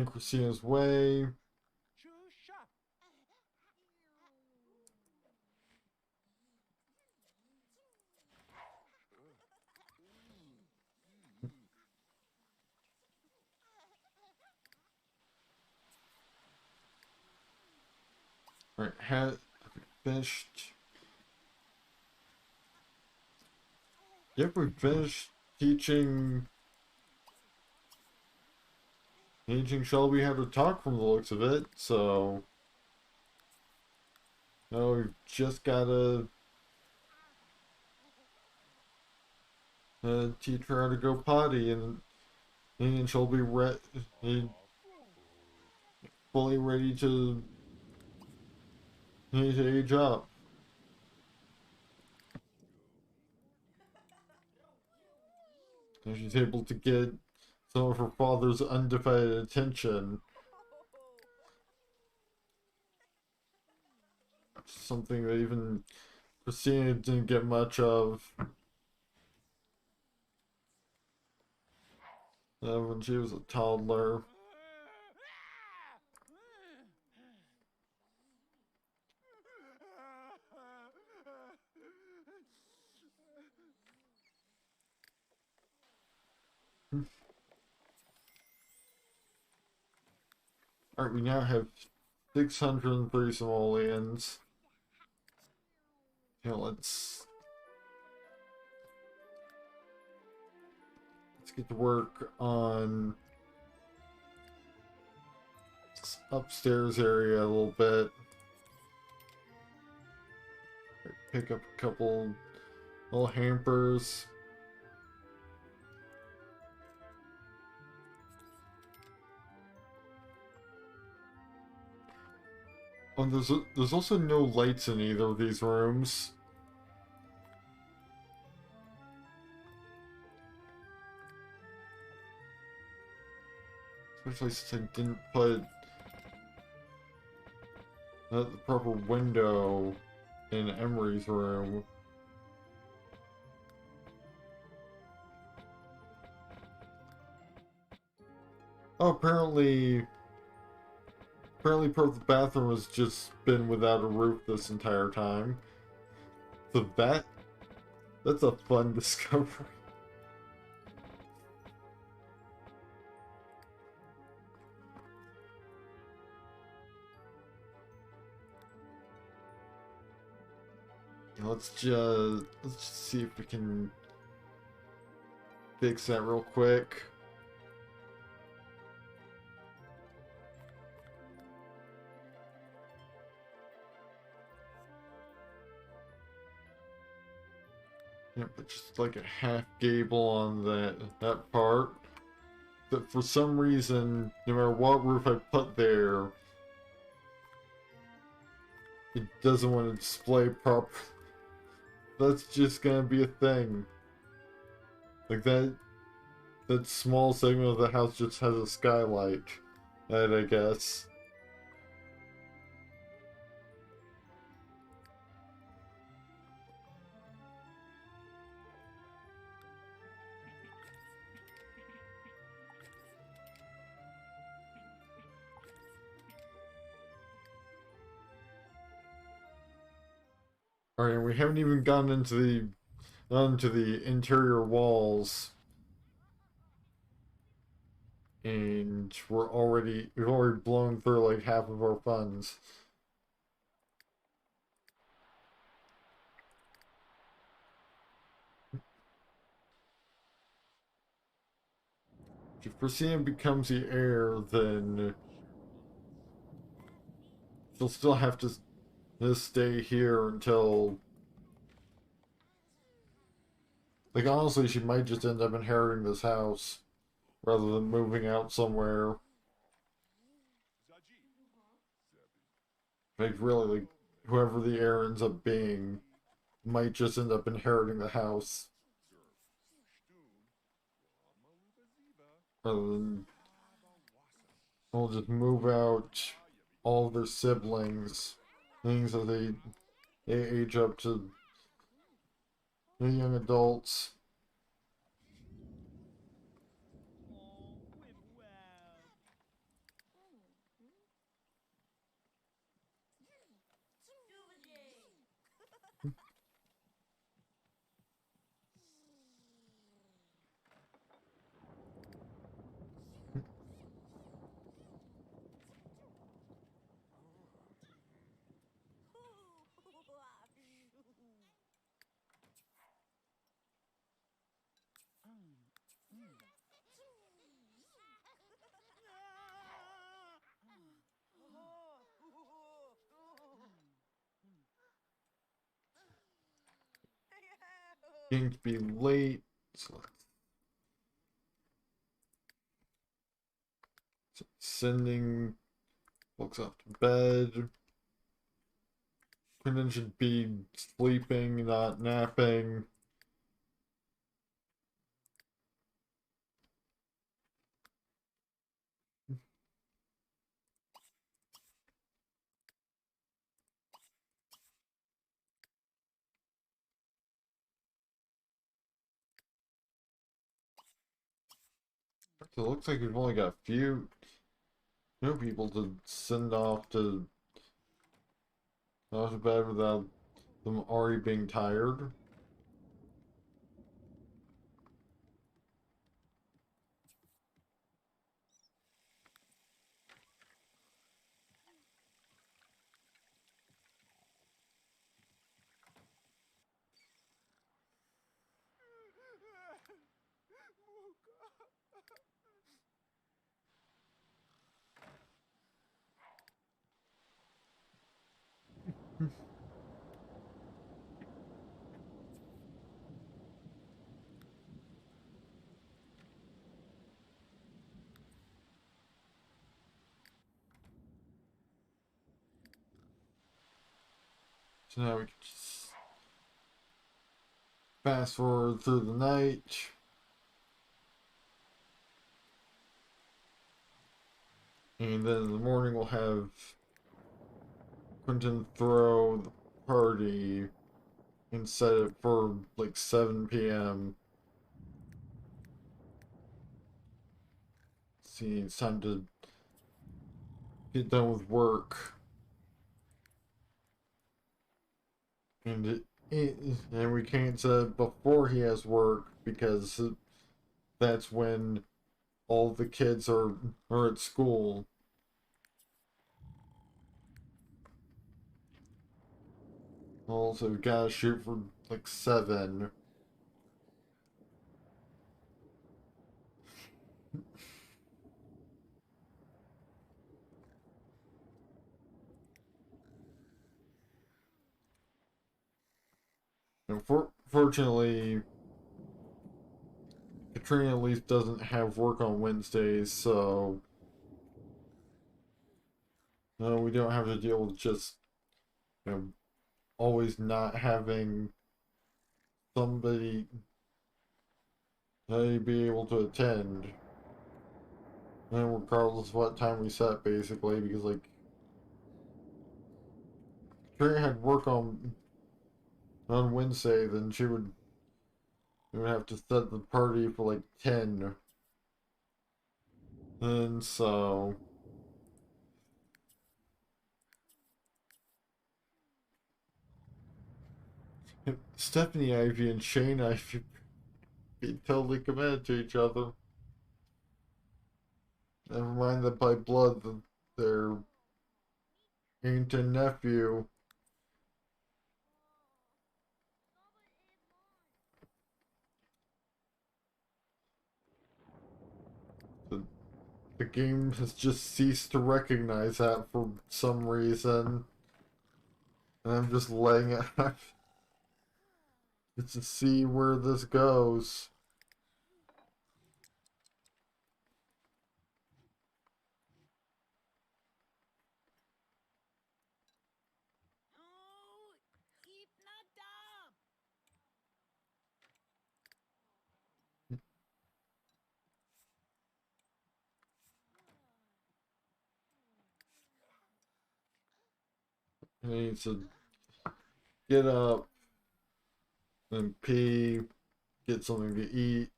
Christina's way. Alright, have finished. Yep, we finished teaching Shelby how to talk from the looks of it, so now we've just gotta teach her how to go potty, and she'll be fully ready to age up. And she's able to get some of her father's undivided attention. Something that even Christina didn't get much of when she was a toddler. Alright, we now have 603 simoleons. Yeah, let's get to work on this upstairs area a little bit. Pick up a couple little hampers. Oh, there's also no lights in either of these rooms. Especially since I didn't put the proper window in Emery's room. Oh, apparently part of the bathroom has just been without a roof this entire time. So that's a fun discovery. Let's just see if we can fix that real quick. Yeah, but just like a half gable on that part. But for some reason, no matter what roof I put there, it doesn't want to display properly. That's just gonna be a thing. Like that small segment of the house just has a skylight, I guess. Alright, we haven't even gotten into the interior walls. And we've already blown through like half of our funds. If Priscilla becomes the heir, then she'll still have to stay here until... Like, honestly, she might just end up inheriting this house rather than moving out somewhere. Like, really, like, whoever the heir ends up being might just end up inheriting the house. Rather than... We'll just move out all of their siblings. Things that they age up to the young adults. Getting to be late, so sending folks off to bed. Quentin should be sleeping, not napping. So it looks like we've only got a few new people to send off to bed without them already being tired. So now we can just fast forward through the night. And then in the morning we'll have Quentin throw the party and set it for like 7 p.m. See, it's time to get done with work. And and we can't set it before he has work because that's when all the kids are at school. Also, we gotta shoot for like 7. And fortunately, Katrina at least doesn't have work on Wednesdays, so no, we don't have to deal with just, you know, always not having somebody be able to attend. And regardless of what time we set, basically, because like Katrina had work on Wednesday, then we would have to set the party for like 10. And so Stephanie Ivy and Shane Ivy be totally committed to each other. Never mind that by blood, their aunt and nephew. The, the game has just ceased to recognize that for some reason. And I'm just letting it happen just to see where this goes. I need to get up and pee, get something to eat.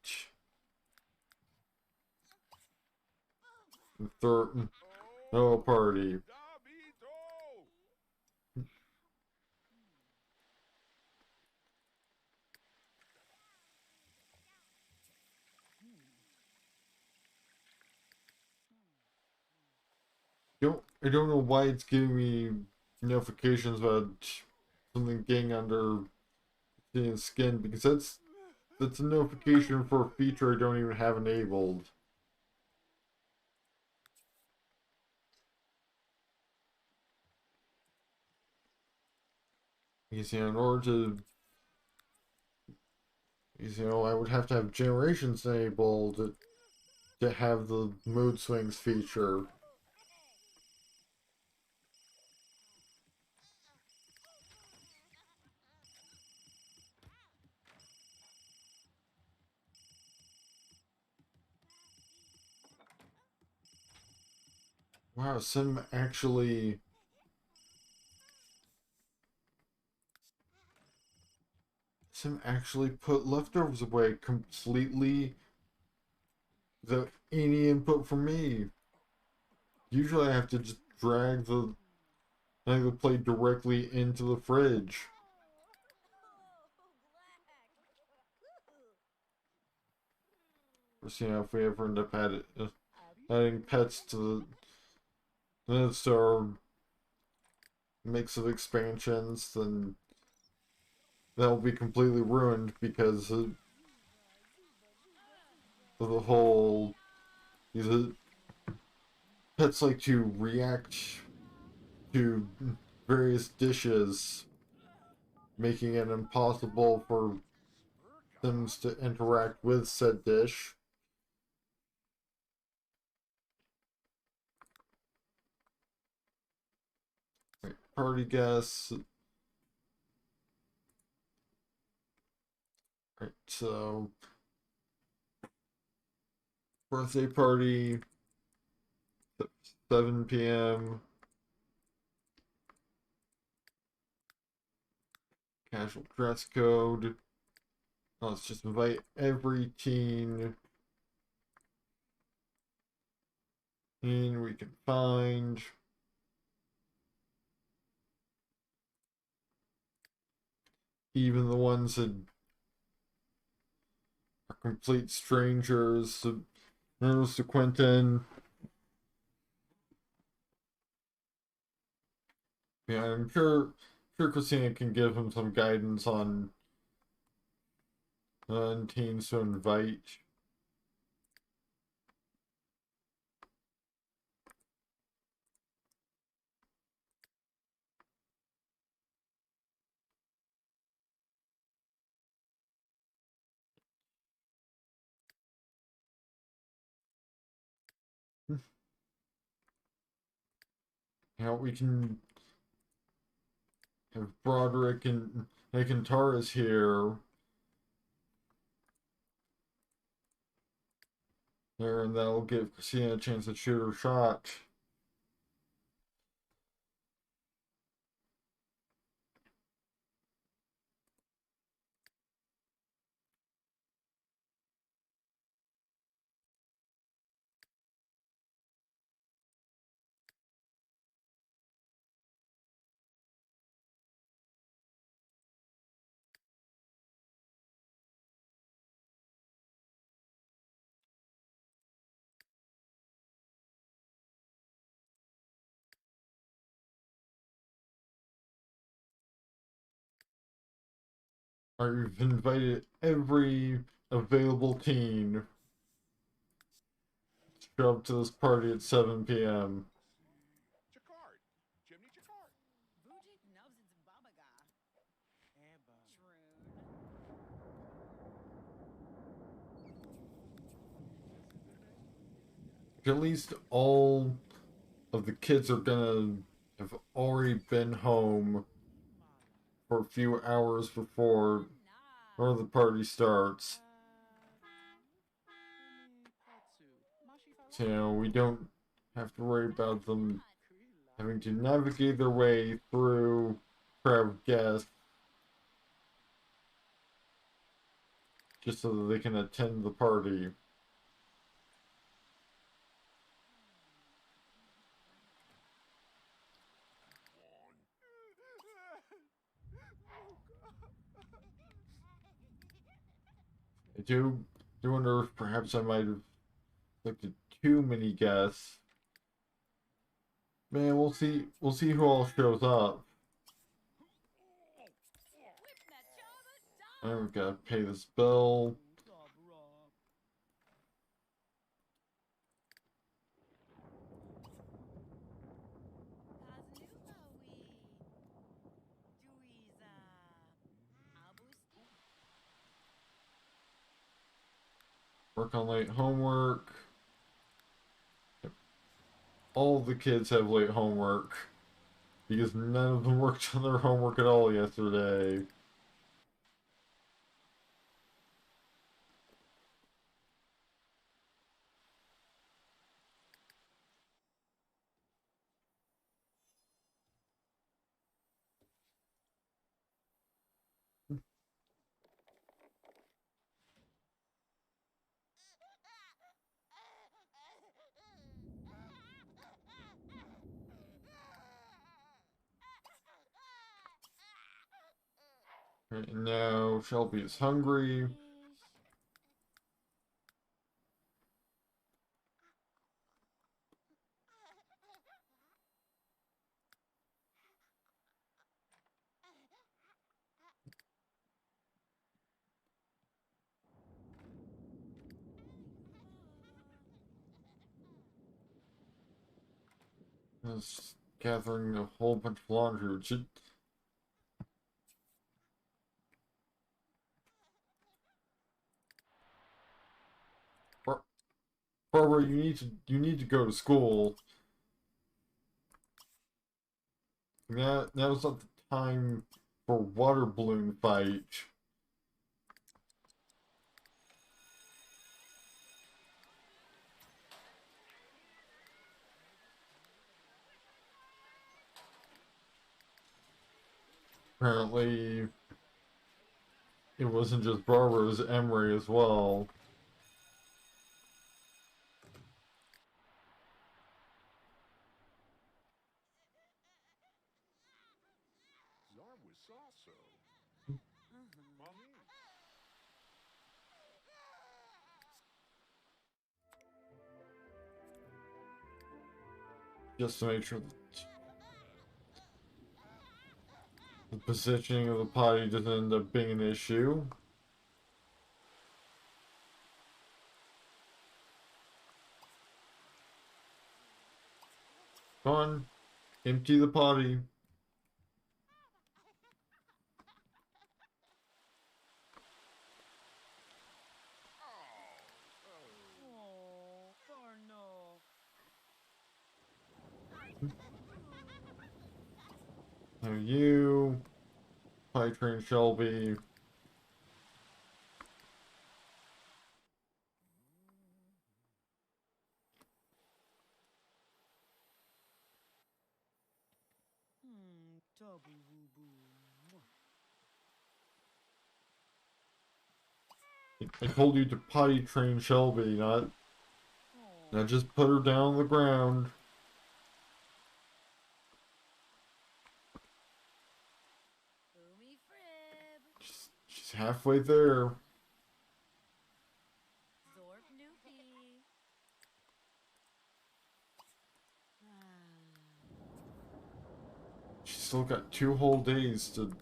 And third, no party. I don't know why it's giving me notifications about something getting under the skin, because that's a notification for a feature I don't even have enabled. Because, in order to, I would have to have generations enabled to have the mood swings feature. Wow, Sim actually put leftovers away completely without any input from me. Usually I have to just drag the plate directly into the fridge. We're seeing if we ever end up adding pets to our mix of expansions, then that'll be completely ruined because of the whole. These pets like to react to various dishes, making it impossible for them to interact with said dish. Right, party guests. So, birthday party, 7 p.m. Casual dress code. Let's just invite every teen we can find. Even the ones that are complete strangers. Notice to Quentin. Yeah, I'm sure Christina can give him some guidance on teens to invite. How we can have Broderick and Taurus here. There, and that'll give Christina a chance to shoot her shot. I've invited every available teen to show up to this party at 7 p.m. Jacquard. Jimmy Jacquard. Vujik knows it's Babaga. At least all of the kids are gonna have already been home for a few hours before the party starts. So we don't have to worry about them having to navigate their way through crowd of guests just so that they can attend the party. I do wonder if perhaps I might have looked at too many guests. Man, we'll see who all shows up. I we gotta pay this bill. Work on late homework. All the kids have late homework because none of them worked on their homework at all yesterday. Right now, Shelby is hungry. Is gathering a whole bunch of laundry, which it, Barbara, you need to go to school. Now's not the time for water balloon fight. Apparently, it wasn't just Barbara, it was Emery as well. Zarb was also. Mommy. Just to make sure that the positioning of the potty doesn't end up being an issue. Come on, empty the potty. Oh, Barno. Now you, potty train Shelby. Tubby woo boo. I told you to potty train Shelby, not just put her down on the ground. Boomy Frib. She's halfway there. Zorp Noopy. She's still got 2 whole days to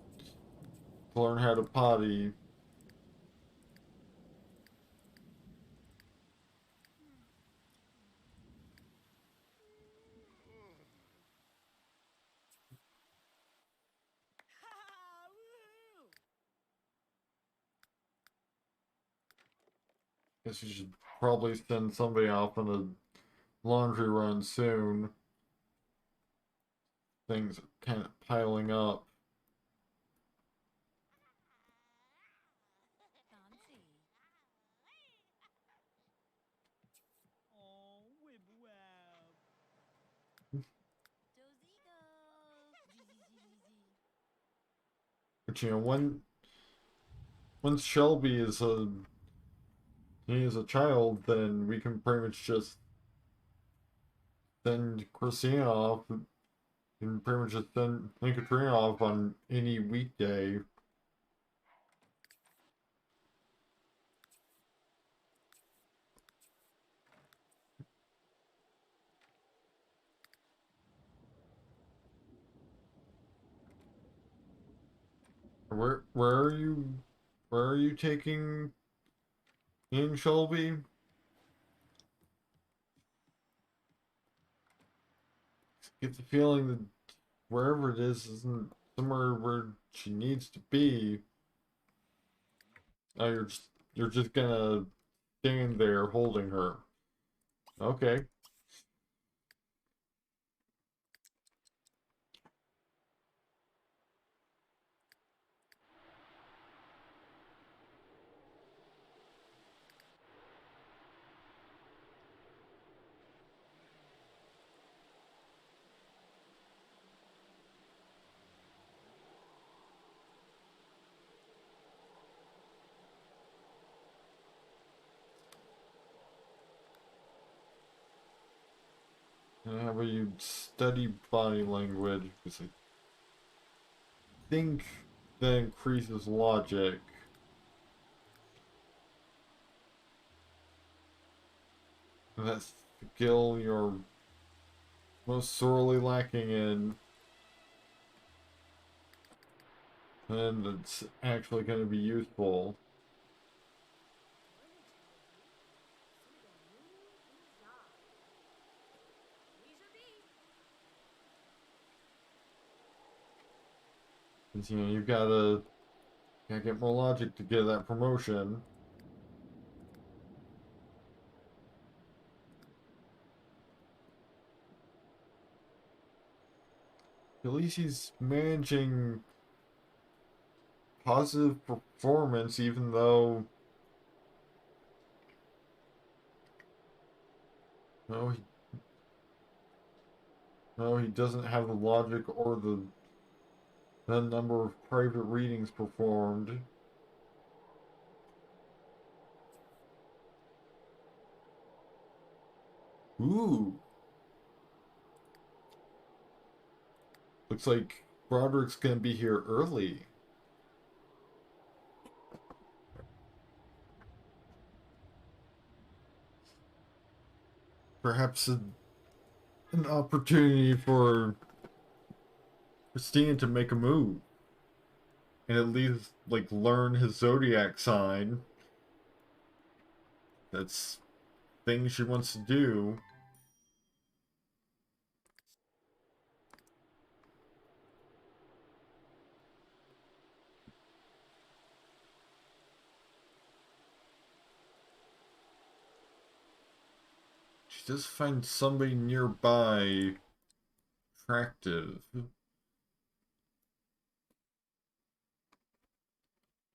learn how to potty. Guess we should probably send somebody off on a laundry run soon. Things are kind of piling up. Fancy. Oh, Wib Wab. Dozigo. But you know, once Shelby is a child, then we can pretty much just send Christina off. We can pretty much just send Katrina off on any weekday. Where are you? Where are you taking in Shelby? Get the feeling that wherever it is isn't somewhere where she needs to be. Oh, you're just gonna stand there holding her. Okay. And how about you study body language? Because I think that increases logic. And that's the skill you're most sorely lacking in. And it's actually going to be useful. Because, you know, you've gotta get more logic to get that promotion. At least he's managing positive performance, even though no, he doesn't have the logic or the The number of private readings performed. Ooh. Looks like Broderick's gonna be here early. Perhaps an opportunity for Christina to make a move. And at least, like, learn his zodiac sign. That's things she wants to do. She does find somebody nearby attractive.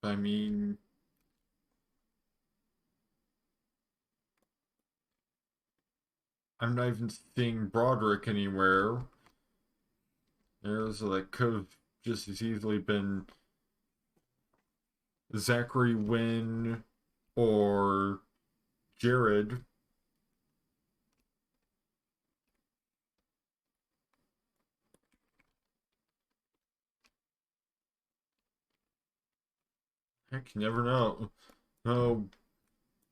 I mean, I'm not even seeing Broderick anywhere. So that could have just as easily been Zachary Wynn or Jared. Heck, you never know. No,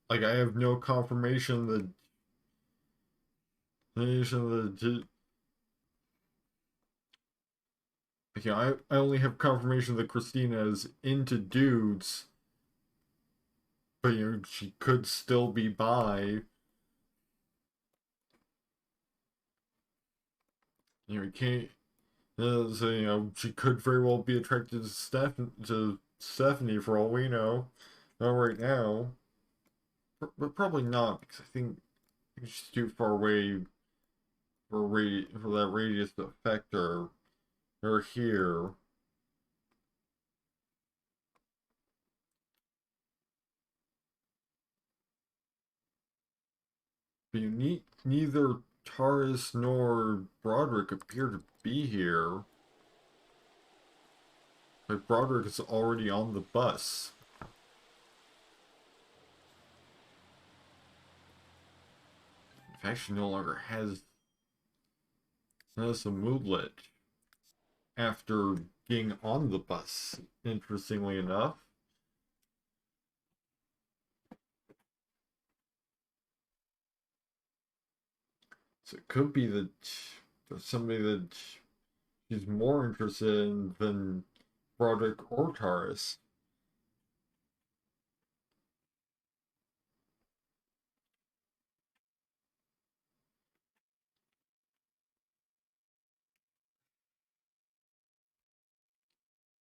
like I have no confirmation that I only have confirmation that Christina is into dudes, but she could still be bi. You can't. So she could very well be attracted to Stephanie for all we know. Not right now, but probably not because I think she's too far away for that radius to affect her. Or here. But neither Taurus nor Broderick appear to be here. But Broderick is already on the bus. In fact, she no longer has a moodlet after being on the bus, interestingly enough. So it could be that there's somebody that she's more interested in than Broderick or Taurus.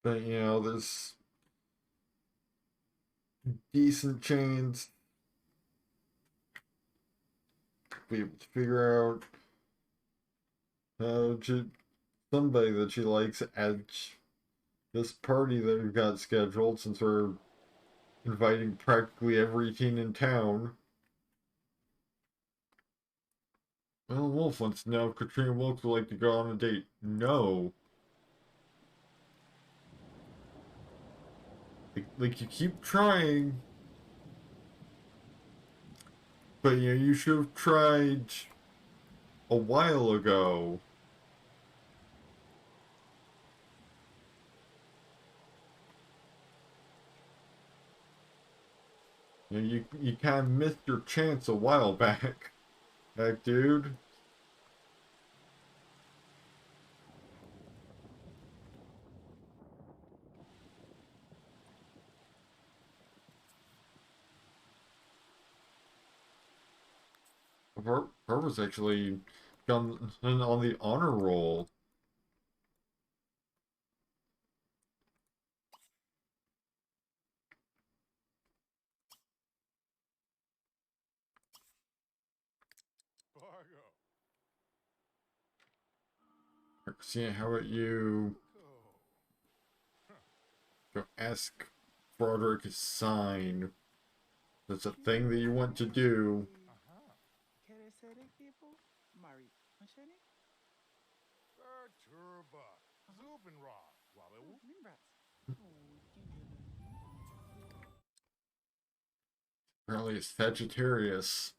But there's decent chains to be able to figure out how somebody that she likes at this party that we've got scheduled since we're inviting practically every teen in town. Well, Wolf wants to know if Katrina Wilkes would like to go on a date. No. Like you keep trying, but you should have tried a while ago. You kind of missed your chance a while back, heck, dude. Barbara's actually gone on the honor roll. Fargo. Christina, how about you go ask Broderick his sign? That's a thing that you want to do. Turba. Zubenroth. Wabewu? Apparently it's Sagittarius.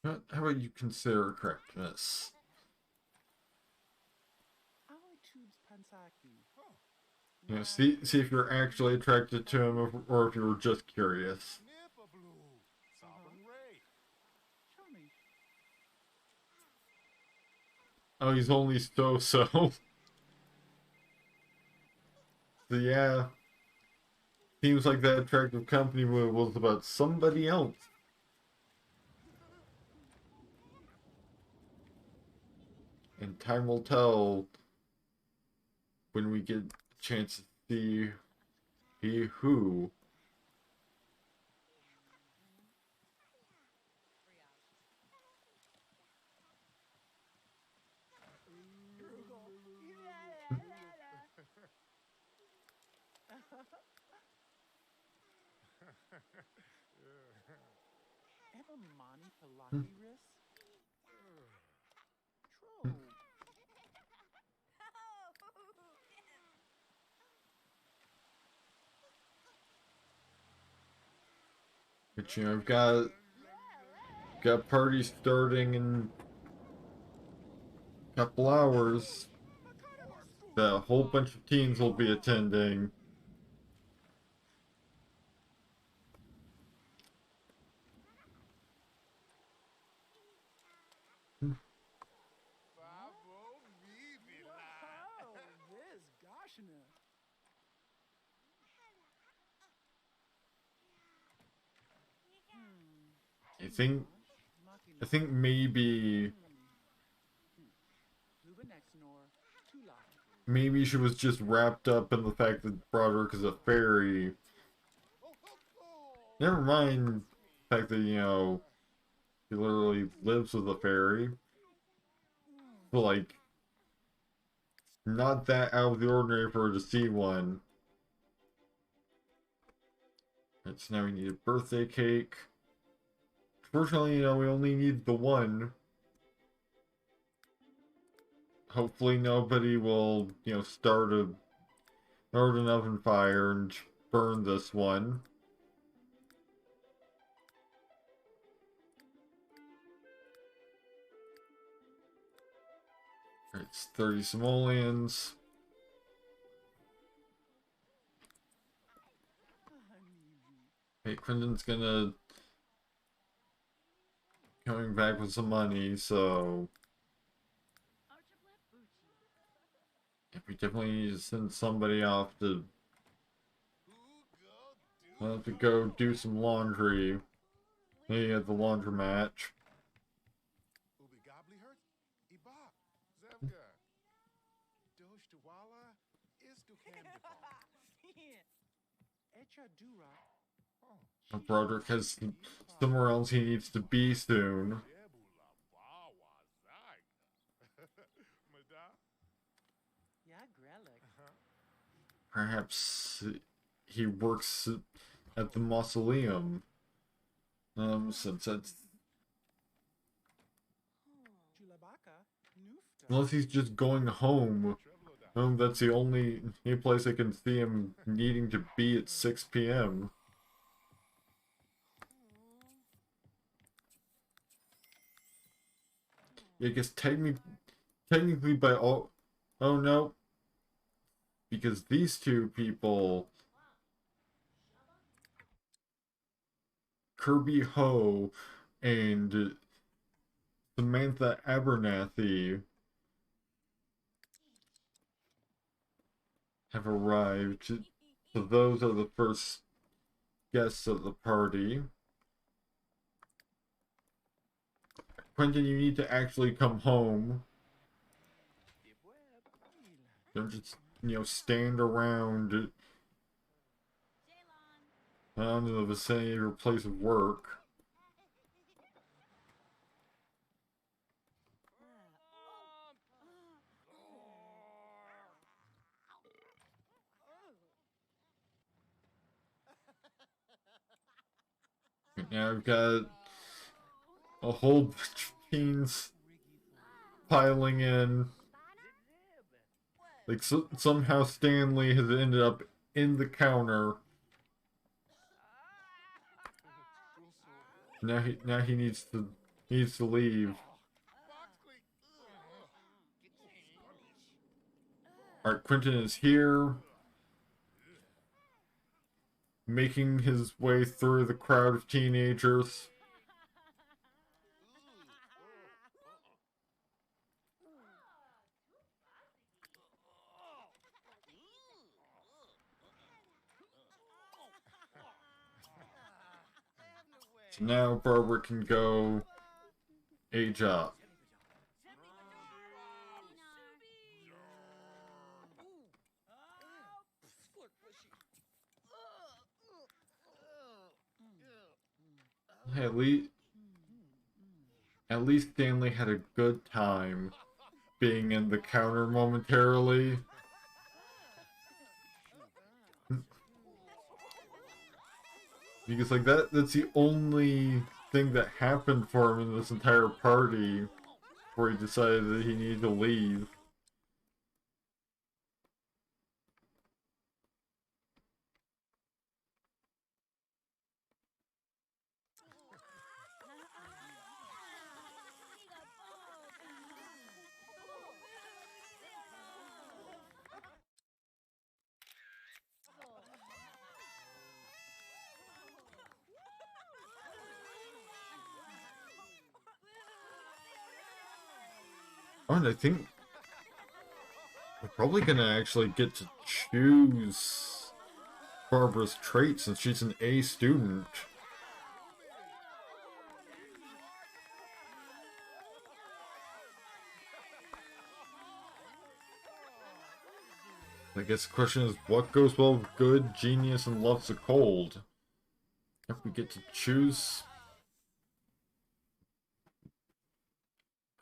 How about you consider correctness? You know, see if you're actually attracted to him or if you were just curious. Nipper blue. Sovereign Ray. Oh, he's only so. So yeah, seems like that attractive company was about somebody else. And time will tell when we get a chance to see who. But you know, I've got parties starting in a couple hours that a whole bunch of teens will be attending. I think maybe she was just wrapped up in the fact that Broderick is a fairy. Never mind the fact that, you know, he literally lives with a fairy. But, like, not that out of the ordinary for her to see one. Right, so now we need a birthday cake. Fortunately, you know, we only need the one. Hopefully nobody will, you know, start an oven fire and burn this one. Alright, it's 30 simoleons. Hey, Quentin's coming back with some money, so yeah, we definitely need to send somebody off to go do some laundry. Maybe at the laundromat. Broderick has somewhere else he needs to be soon. Perhaps he works at the mausoleum. Since that's... Unless he's just going home. That's the only place I can see him needing to be at 6 p.m. I guess technically by all... Oh no. Because these two people... Kirby Ho and Samantha Abernathy have arrived. So those are the first guests of the party. Quentin, you need to actually come home. Don't just, you know, stand around in the vicinity of your place of work. Now I've got a whole bunch of teens piling in. Like, somehow Stanley has ended up in the counter. Now he needs to leave. Alright, Quentin is here, making his way through the crowd of teenagers. So now Barbara can go age up. Hey, at least Stanley had a good time being in the counter momentarily. Because, like, that's the only thing that happened for him in this entire party before he decided that he needed to leave. Oh, and I think we're probably gonna actually get to choose Barbara's trait since she's an A student. I guess the question is, what goes well with good, genius, and loves the cold? If we get to choose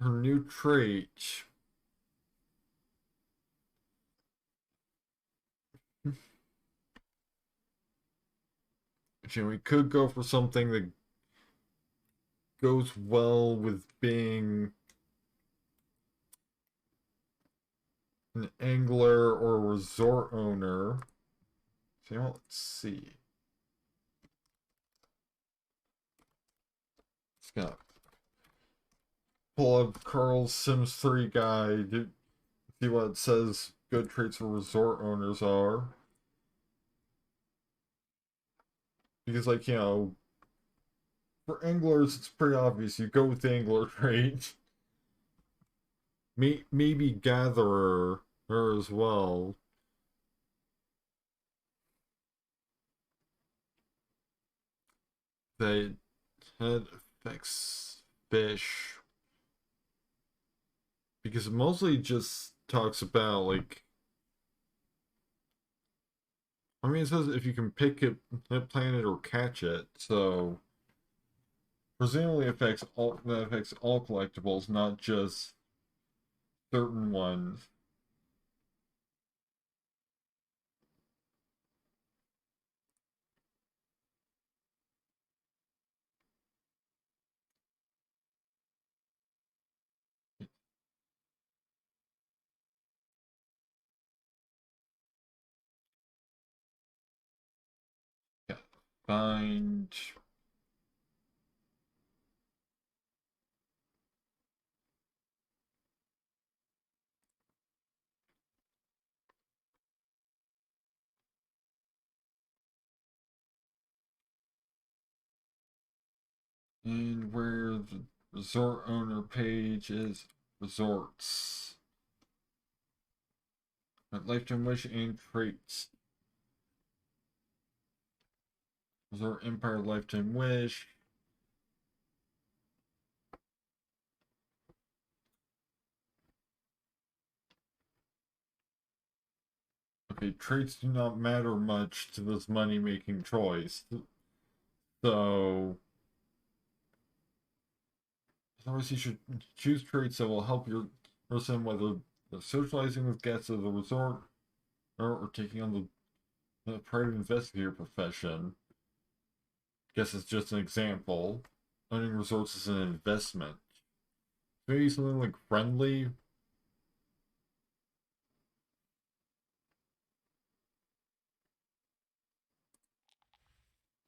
her new trait. Actually, we could go for something that goes well with being an angler or a resort owner. So, let's see. It's got pull up Carl's Sims 3 guide. See what it says good traits for resort owners are. Because, like, you know, for anglers, it's pretty obvious. You go with the angler trait. Maybe gatherer her as well. That affects fish. Because it mostly just talks about, like, I mean, it says if you can pick it, plant it, or catch it, so presumably that affects all collectibles, not just certain ones. Yeah, find. And where the resort owner page is resorts. Lifetime wish and traits. Resort Empire Lifetime Wish. Okay, traits do not matter much to this money-making choice. So, otherwise you should choose traits that will help your person, whether they're socializing with guests at the resort or taking on the private investigator profession. guess it's just an example. Owning resorts is an investment. Maybe something like friendly.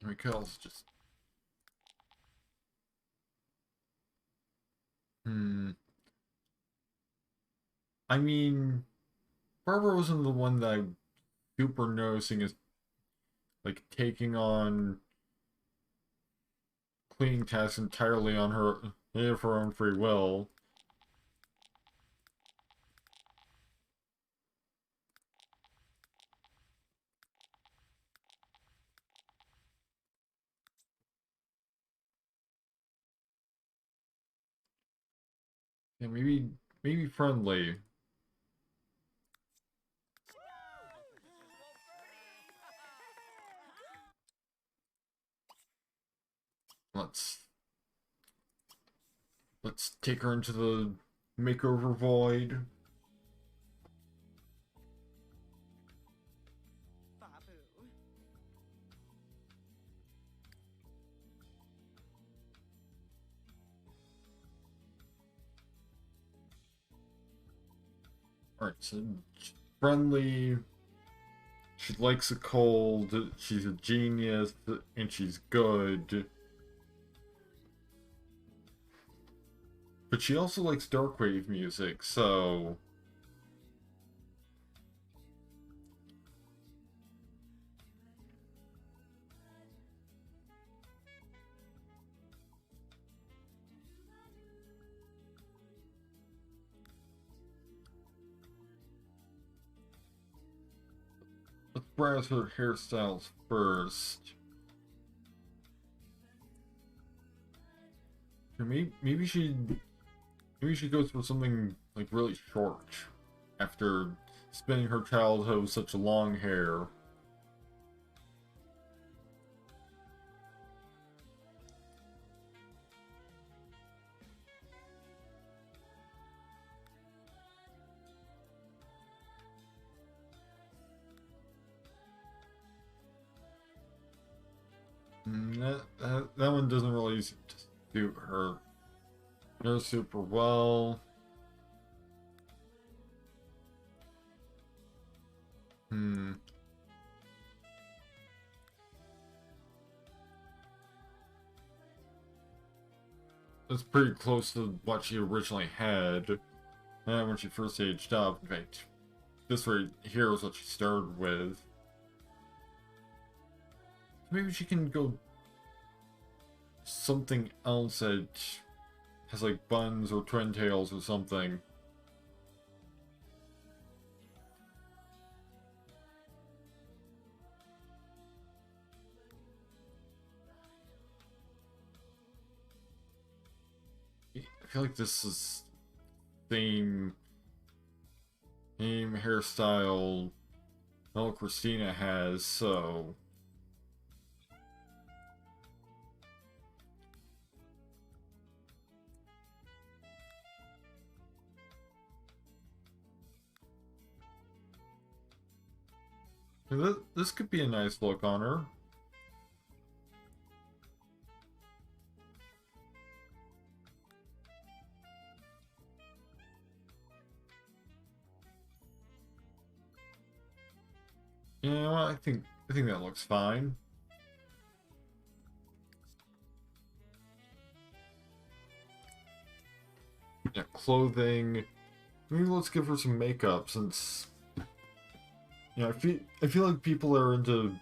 We could also just... I mean, Barbara wasn't the one that I'm super noticing is like taking on cleaning tasks entirely on her of her own free will. Yeah, maybe friendly. Let's take her into the makeover void. Alright, so friendly. She likes a cold. She's a genius, and she's good. But she also likes darkwave music, so... Let's browse her hairstyles first. Maybe she goes for something like really short after spending her childhood with such long hair. That one doesn't really suit her. No, super well. That's pretty close to what she originally had when she first aged up. In fact, this right here is what she started with. Maybe she can go something else that has like buns or twin tails or something. I feel like this is same hairstyle Christina has, so this could be a nice look on her. You know, I think that looks fine. Yeah, clothing. Maybe let's give her some makeup since I feel like people are into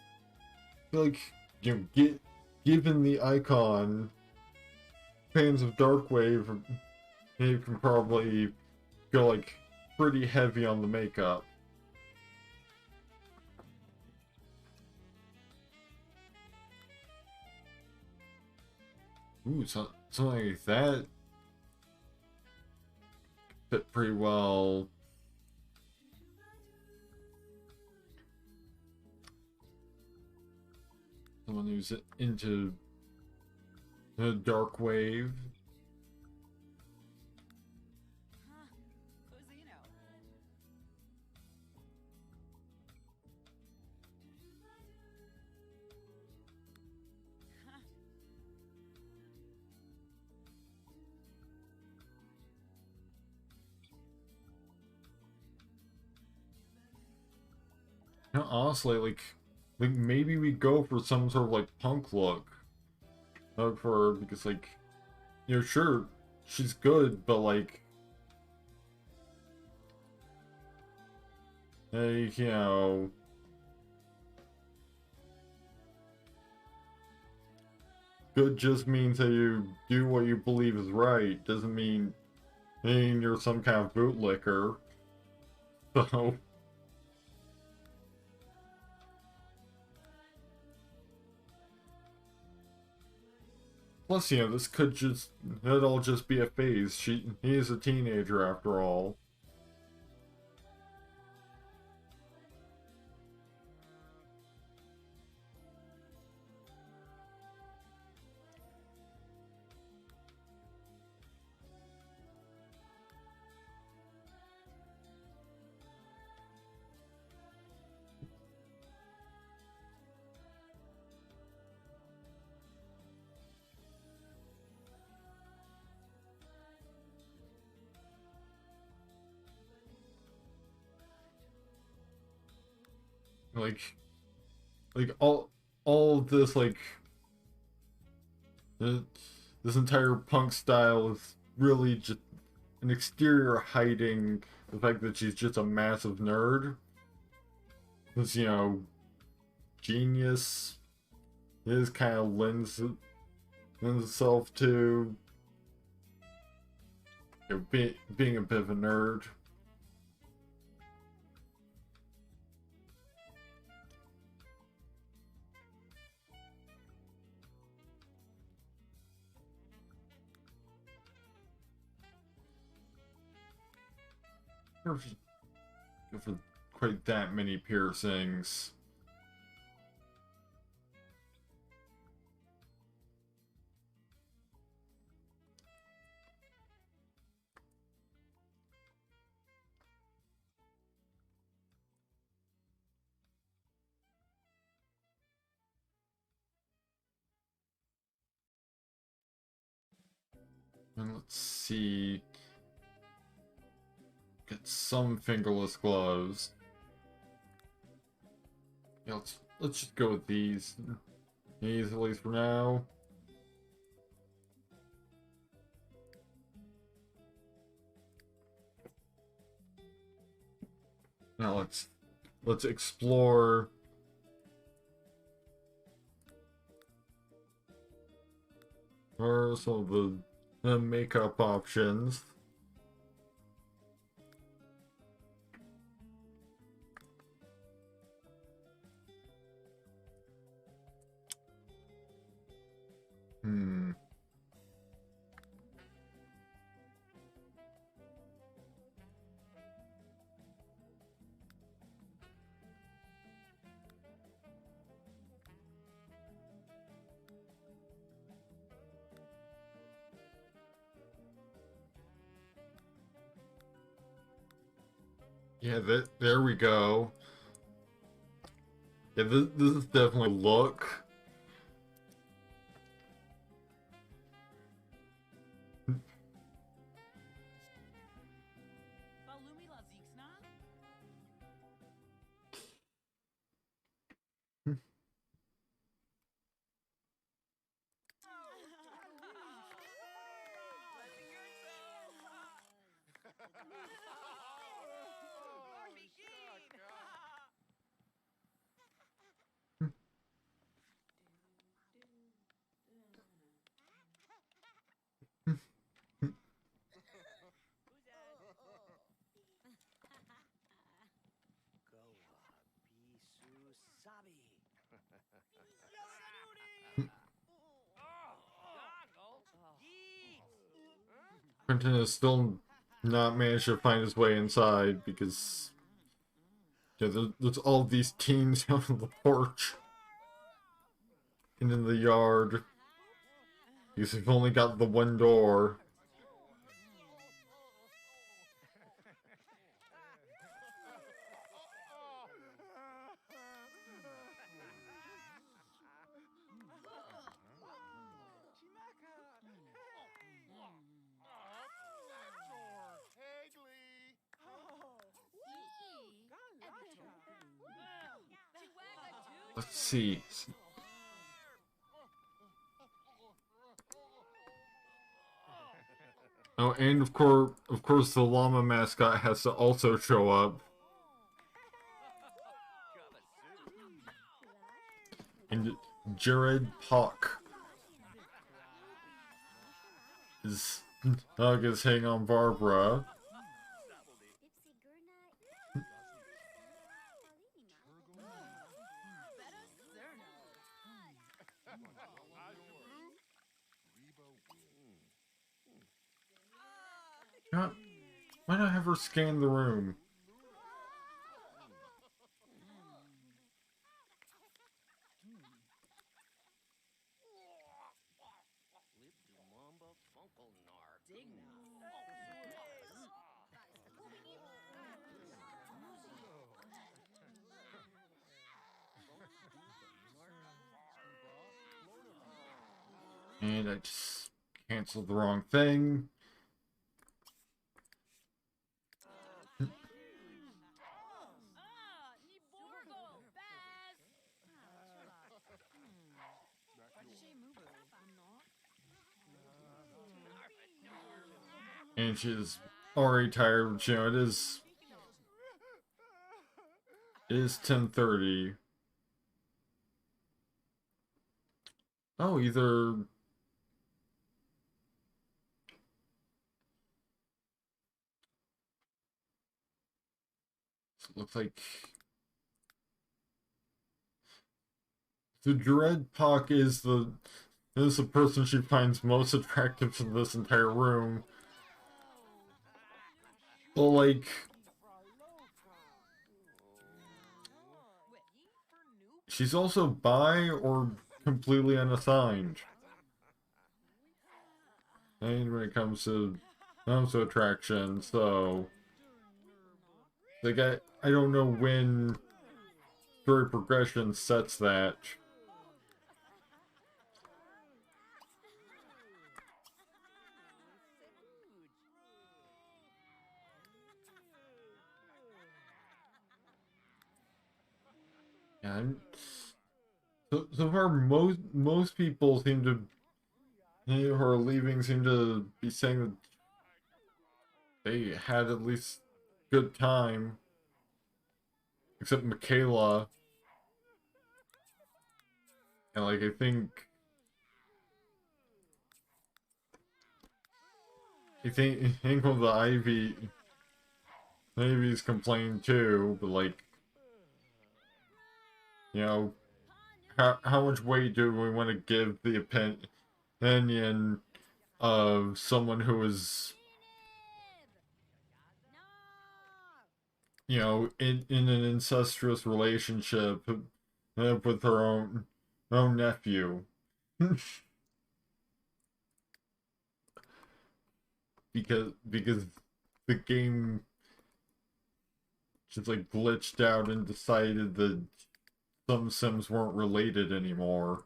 like given the icon fans of Darkwave, you can probably go like pretty heavy on the makeup. Ooh, something like that fit pretty well. Someone who's into the dark wave. You know, honestly, like maybe we go for some sort of like punk look. For her, because like, you know, sure, she's good, but like, you know, good just means that you do what you believe is right. Doesn't mean you're some kind of bootlicker. So. Plus, you know, this could just, it'll all just be a phase. He is a teenager after all. Like all of this, like, uh, this entire punk style is really just an exterior hiding the fact that she's just a massive nerd. This, you know, genius is kind of lends itself to, you know, being a bit of a nerd. Go for quite that many piercings. And let's see. Get some fingerless gloves. Yeah, let's just go with these. These at least for now. Now let's explore some of the makeup options. Yeah, there we go. Yeah, this is definitely a look. Quentin has still not managed to find his way inside because, yeah, there's all these teens out on the porch and in the yard. Because we've only got the one door. Let's see. Oh, and of course, the llama mascot has to also show up. And Jared Pock is hitting on Barbara. Why not have her scan the room? And I just canceled the wrong thing. And she's already tired. You know, it is 10:30. Oh, either it looks like the Dreadpock is the person she finds most attractive in this entire room. Well, like, she's also bi or completely unassigned. And when it comes to attraction, so like I don't know when story progression sets that. And so far, most people seem to, who are leaving, seem to be saying that they had at least good time, except Michaela. And like I think of the Ivy's complained too, but like, you know, how much weight do we want to give the opinion of someone who is, you know, in an incestuous relationship with her own nephew? because the game just like glitched out and decided that some Sims weren't related anymore.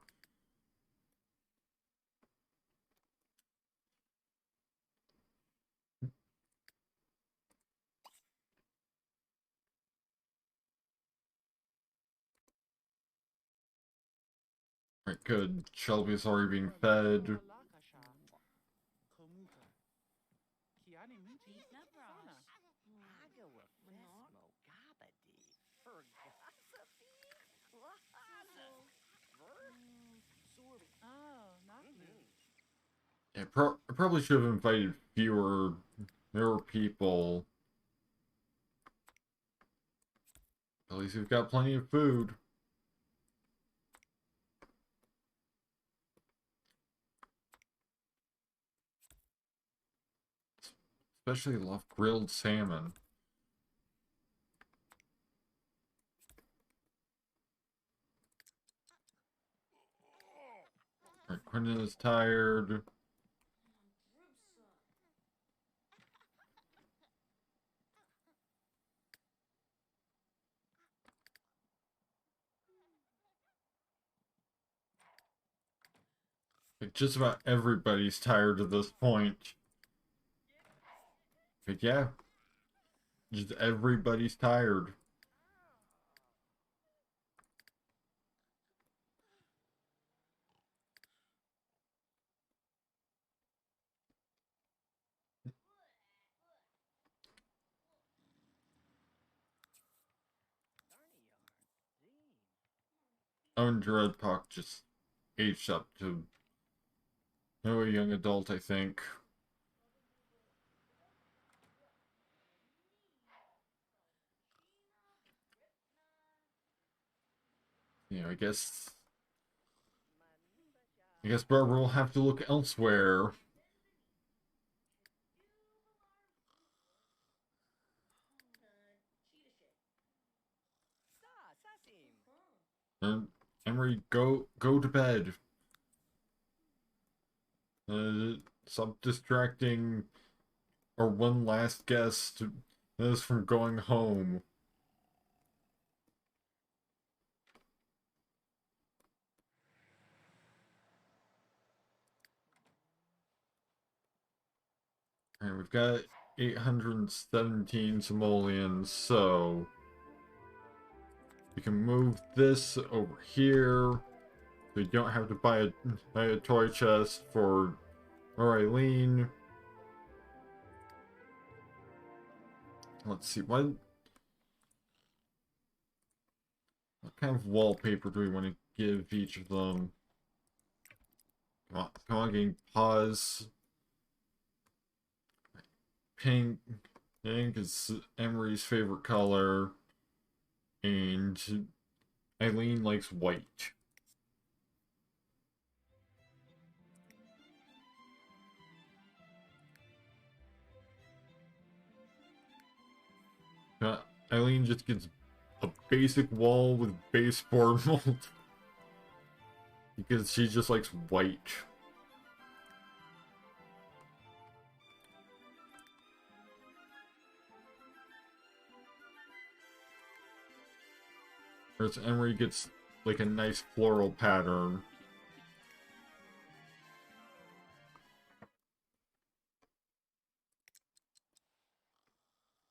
Right, good. Shelby's already being fed. Yeah, I probably should have invited fewer people. At least we've got plenty of food. Especially love grilled salmon. Right, Quentin is tired. Like, just about everybody's tired at this point. But yeah, just everybody's tired. own Dreadpock just aged up to a young adult, I think. You know, I guess Barbara will have to look elsewhere. And Emery, go to bed. Stop distracting our one last guest us from going home. Alright, we've got 817 simoleons, so we can move this over here. So you don't have to buy a toy chest for Eileen. Let's see, what kind of wallpaper do we want to give each of them? Come on, game, pause. Pink is Emery's favorite color, and Eileen likes white. Eileen just gets a basic wall with baseboard mold because she just likes white. Whereas Emery gets like a nice floral pattern.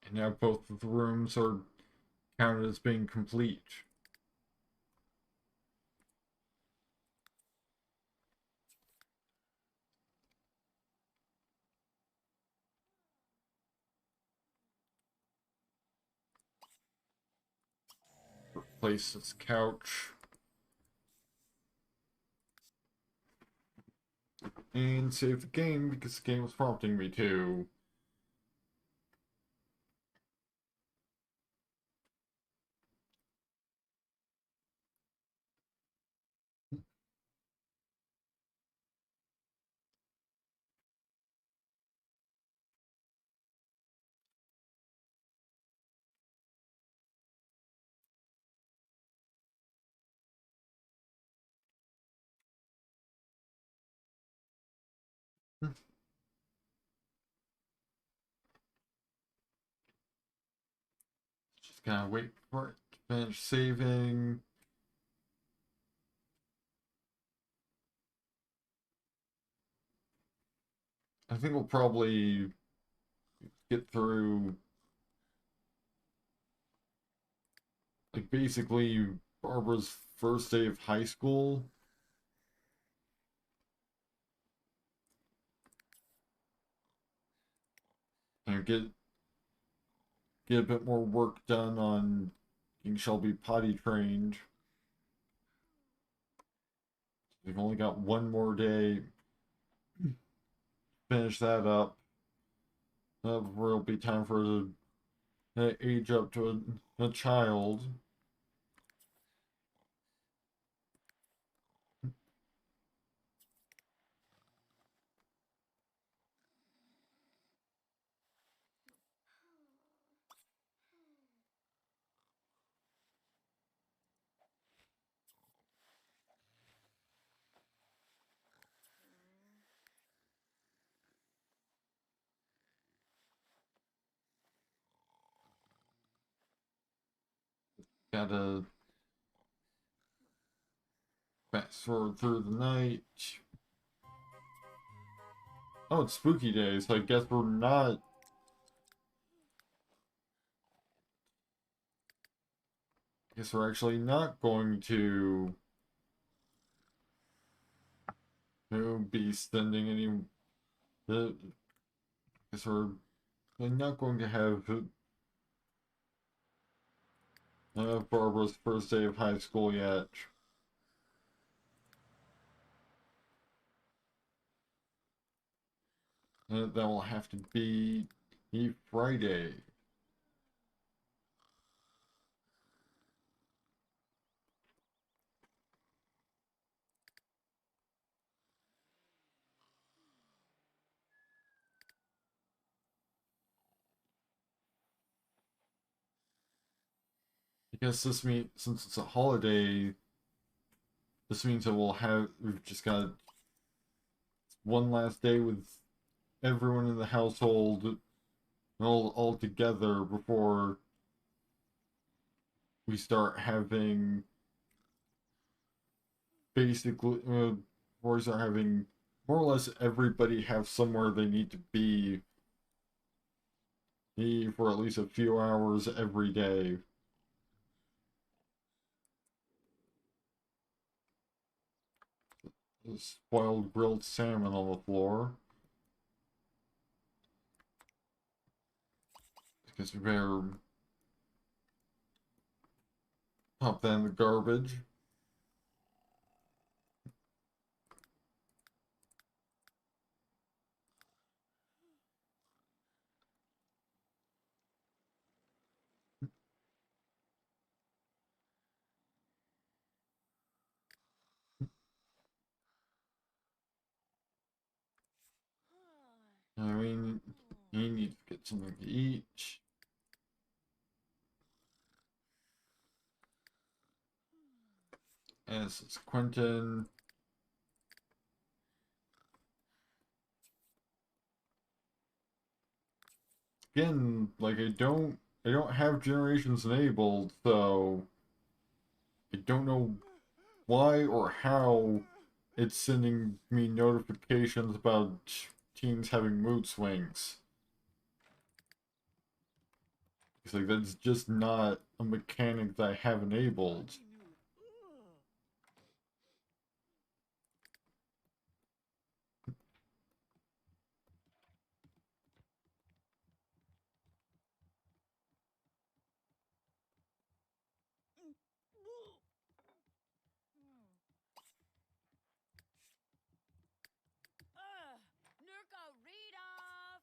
And now both of the rooms are counted as being complete. Replace this couch. And save the game because the game was prompting me to. Just gotta wait for it to finish saving. I think we'll probably get through like basically Barbara's first day of high school. And get a bit more work done on getting Shelby potty trained. We've only got one more day. Finish that up. Before it'll be time for her to age up to a child. Gotta fast forward through the night. Oh, it's spooky day, so I guess we're not. I guess we're actually not going to be spending any. I guess we're not going to have Barbara's first day of high school yet. That will have to be a Friday. Because since it's a holiday, this means that we've just got one last day with everyone in the household all together before we start having basically before we start having more or less everybody have somewhere they need to be for at least a few hours every day. Spoiled grilled salmon on the floor. Because we better pop that in the garbage. I mean, he needs to get something to eat. As is Quentin. Again, like I don't have generations enabled, so I don't know why or how it's sending me notifications about teens having mood swings. It's like that's just not a mechanic that I have enabled. Nurko, read off!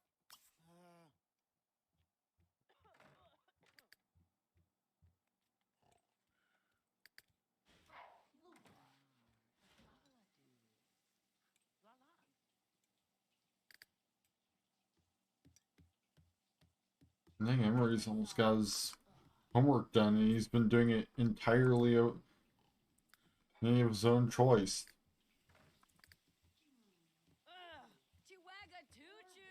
I think Emery's almost got his homework done, and he's been doing it entirely of his own choice. Chihuahua choo-choo!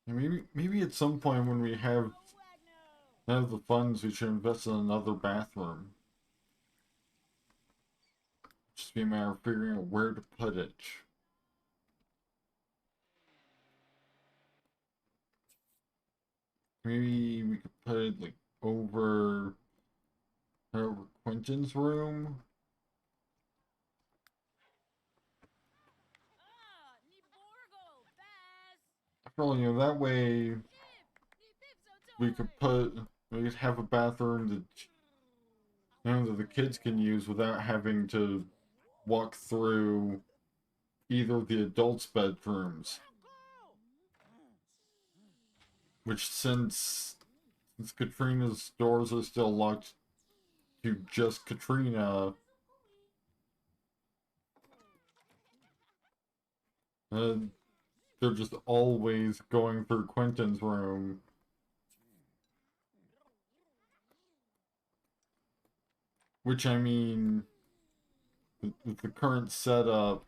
And maybe at some point when we have the funds, we should invest in another bathroom. Just be a matter of figuring out where to put it. Maybe we could put it like over Quentin's room. After all, that way we could have a bathroom that the kids can use without having to walk through either of the adults' bedrooms. Which since Katrina's doors are still locked to just Katrina, uh, they're just always going through Quentin's room. Which, I mean, with the current setup,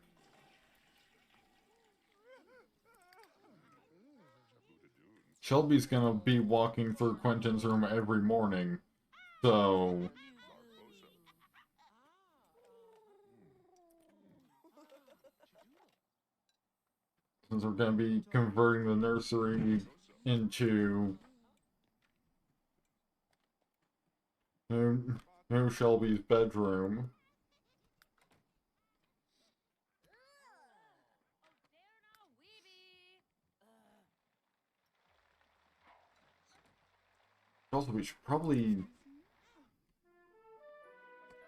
Shelby's gonna be walking through Quentin's room every morning, so... Since we're gonna be converting the nursery into... Shelby's bedroom. Also, we should probably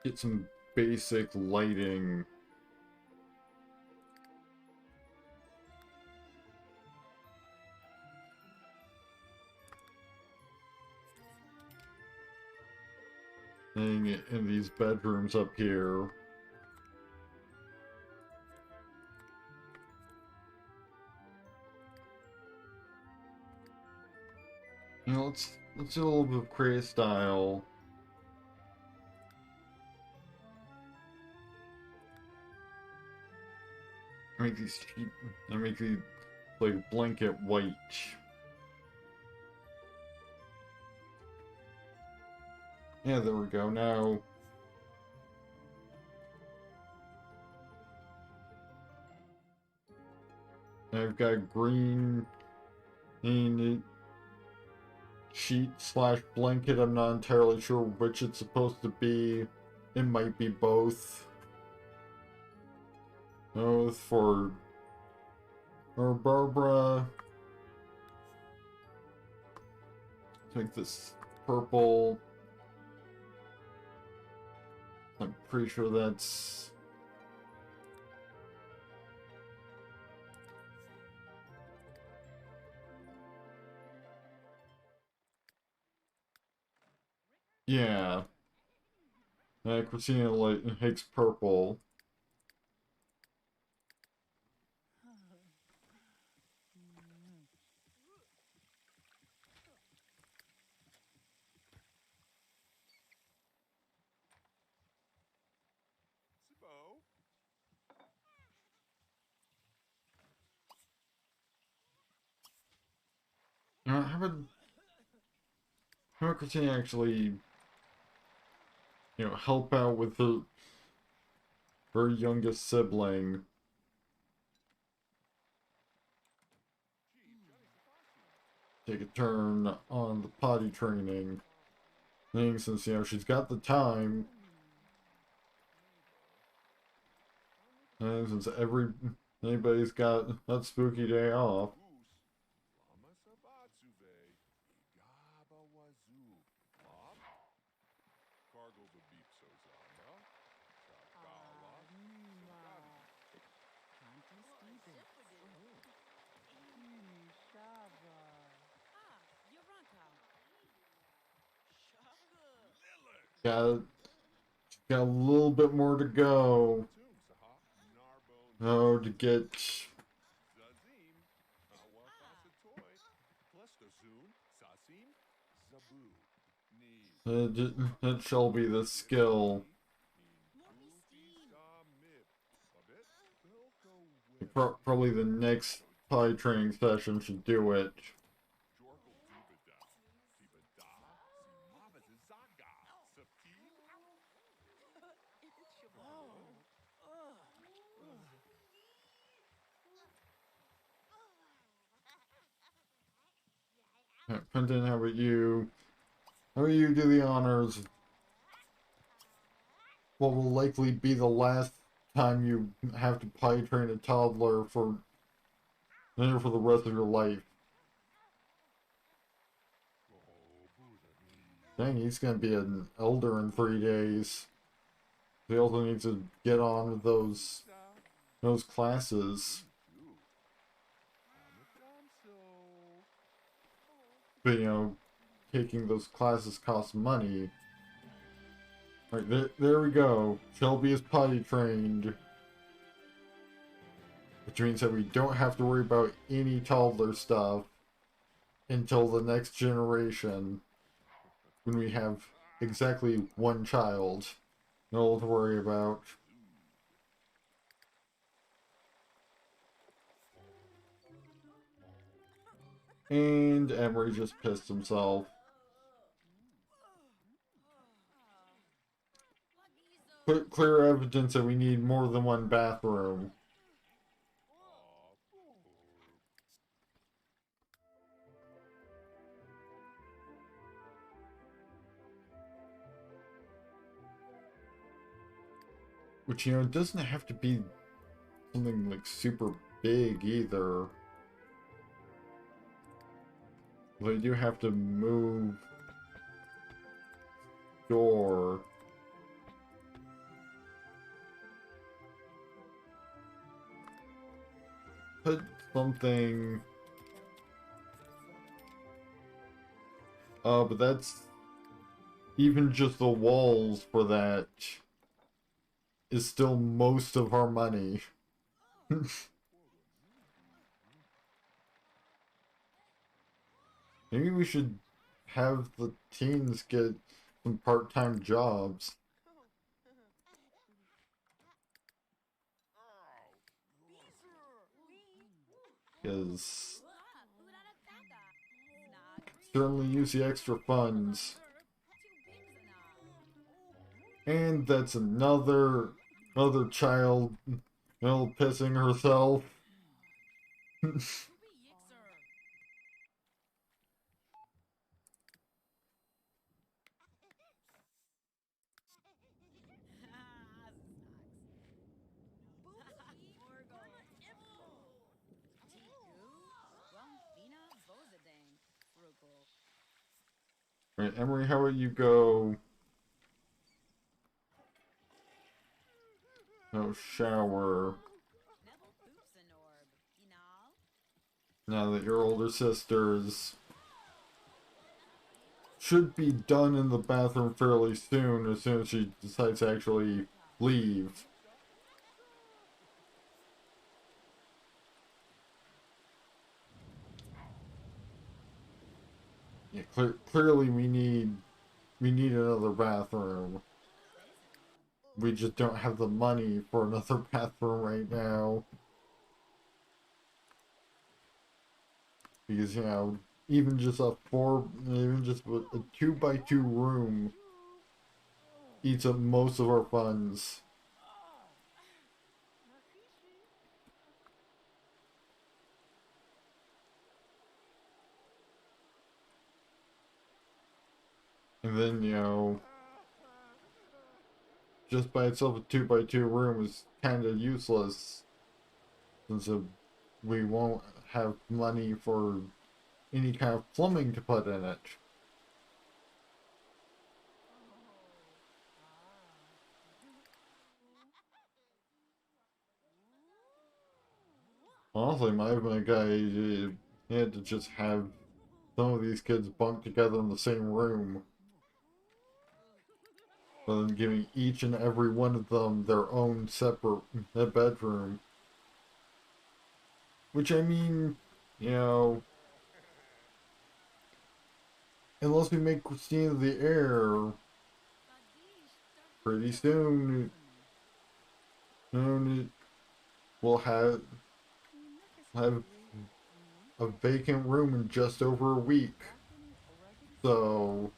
get some basic lighting in these bedrooms up here. You know, let's do a little bit of creative style. I make these like blanket white. Yeah, there we go. Now I've got green sheet slash blanket. I'm not entirely sure which it's supposed to be. It might be both. Both for Barbara. Make this purple. I'm pretty sure that's... Yeah. Christina likes purple. How about Christina actually, help out with her youngest sibling? Take a turn on the potty training thing, since she's got the time, and since anybody's got that spooky day off. Got a little bit more to go. Oh, to get that Shelby the skill. Probably the next potty training session should do it. Quentin, how about you? How about you do the honors? What will likely be the last time you have to potty train a toddler for the rest of your life. Dang, he's gonna be an elder in 3 days. He also needs to get on with those classes. But taking those classes costs money. Right, there we go. Shelby is potty trained. Which means that we don't have to worry about any toddler stuff until the next generation, when we have exactly one child. No to worry about. And Emery just pissed himself. Clear evidence that we need more than one bathroom. Which, it doesn't have to be something like super big either. But I do have to move door. Put something. Oh, but that's even just the walls for that is still most of our money. Maybe we should have the teens get some part-time jobs. Because certainly use the extra funds. And that's another child, pissing herself. Right, Emery, how about you go? No shower. Now that your older sisters should be done in the bathroom fairly soon, as soon as she decides to actually leave. Yeah, clearly we need another bathroom. We just don't have the money for another bathroom right now. Because, even just a 2x2 room eats up most of our funds. And then, just by itself a 2x2 room is kind of useless. Since we won't have money for any kind of plumbing to put in it. Honestly, might have been a guy had to just have some of these kids bunk together in the same room. Rather than giving each and every one of them their own separate bedroom. Which, I mean, unless we make Christina the heir, pretty soon, we'll have a vacant room in just over a week. So,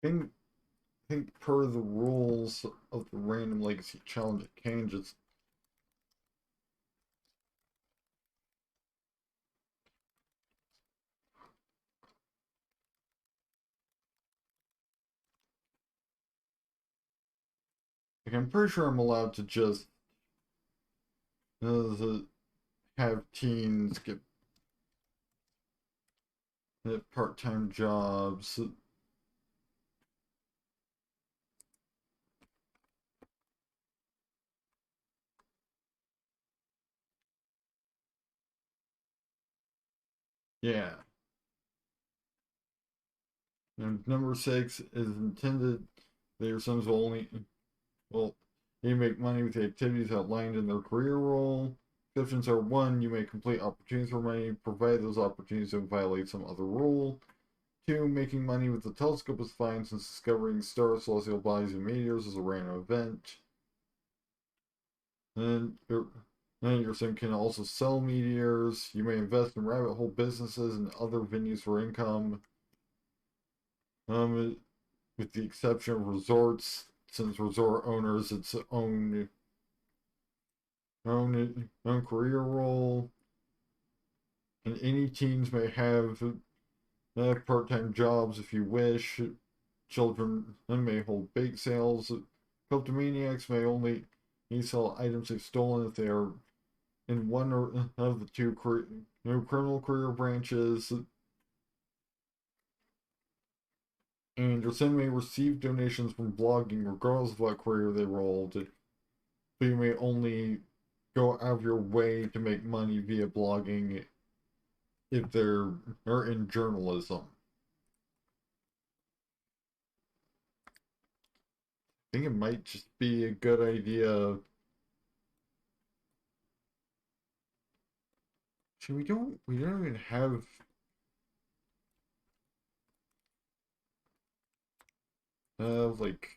I think per the rules of the Random Legacy Challenge, it can just I'm pretty sure I'm allowed to just have teens get part-time jobs. Yeah. And number 6 is intended. Their sons will only, they make money with the activities outlined in their career role. Exceptions are 1, you may complete opportunities for money, provided those opportunities don't violate some other rule. 2, making money with the telescope is fine since discovering stars, celestial bodies, and meteors is a random event. And your sim can also sell meteors. You may invest in rabbit hole businesses and other venues for income. With the exception of resorts, since resort owners its own career role. And any teens may have part-time jobs if you wish. Children may hold bake sales. Kleptomaniacs may only You sell items if stolen if they are in one or of the two criminal career branches. And your sim may receive donations from blogging regardless of what career they rolled. But you may only go out of your way to make money via blogging if they're in journalism. I think it might just be a good idea. Actually, we don't even have like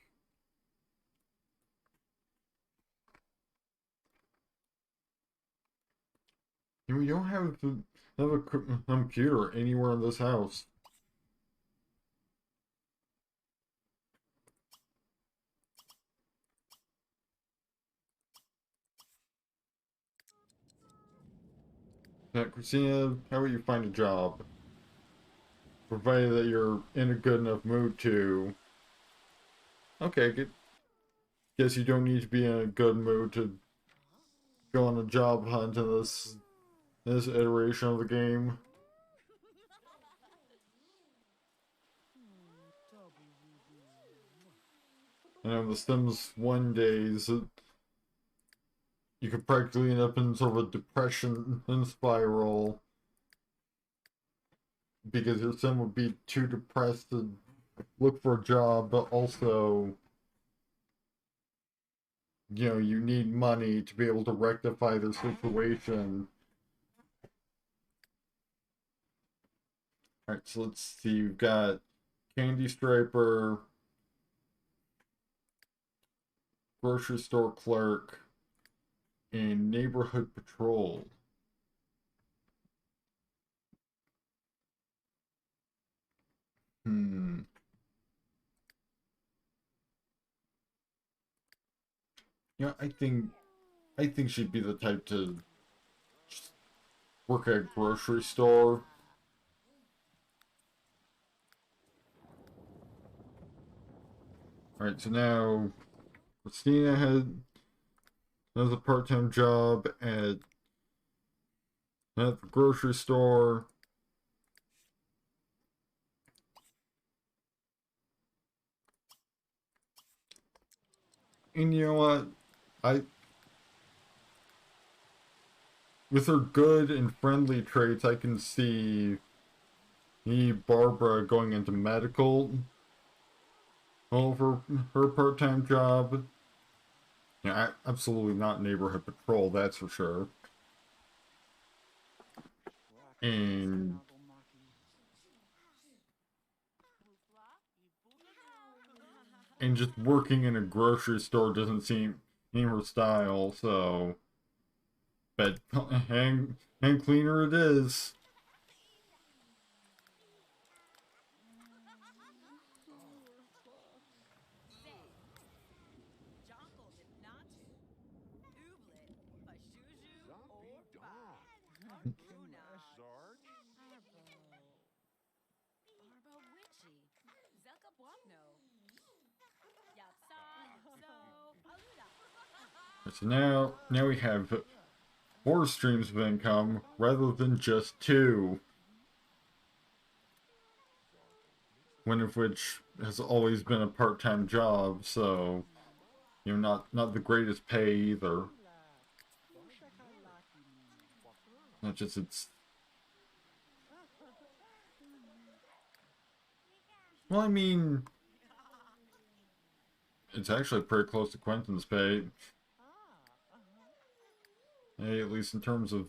we don't have a computer anywhere in this house. Now, Christina, how about you find a job? Provided that you're in a good enough mood to. Okay, good. Guess you don't need to be in a good mood to go on a job hunt in this iteration of the game. And on the Sims 1 days, you could practically end up in sort of a depression and spiral because your sim would be too depressed to look for a job, but also, you know, you need money to be able to rectify the situation. Alright, so let's see, you've got Candy Striper, Grocery Store Clerk, and Neighborhood Patrol. Yeah, I think she'd be the type to just work at a grocery store. Alright, so now Christina has a part-time job at the grocery store. And you know what? With her good and friendly traits, I can see Barbara going into medical over her part-time job. Yeah, absolutely not neighborhood patrol, that's for sure. And just working in a grocery store doesn't seem her style, so but hand cleaner it is. So now we have 4 streams of income rather than just 2. One of which has always been a part-time job, so you know, not the greatest pay either. Not just it's. Well, I mean, it's actually pretty close to Quentin's pay. Hey, at least in terms of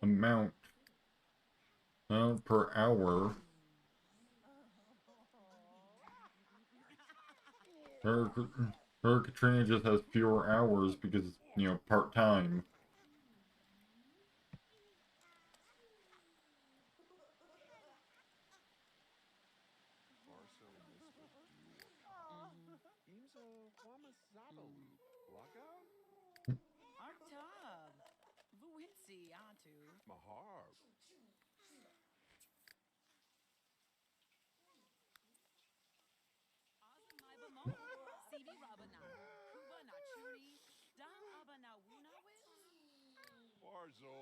amount per hour. Her Katrina just has fewer hours because it's, you know, part-time. Barzo,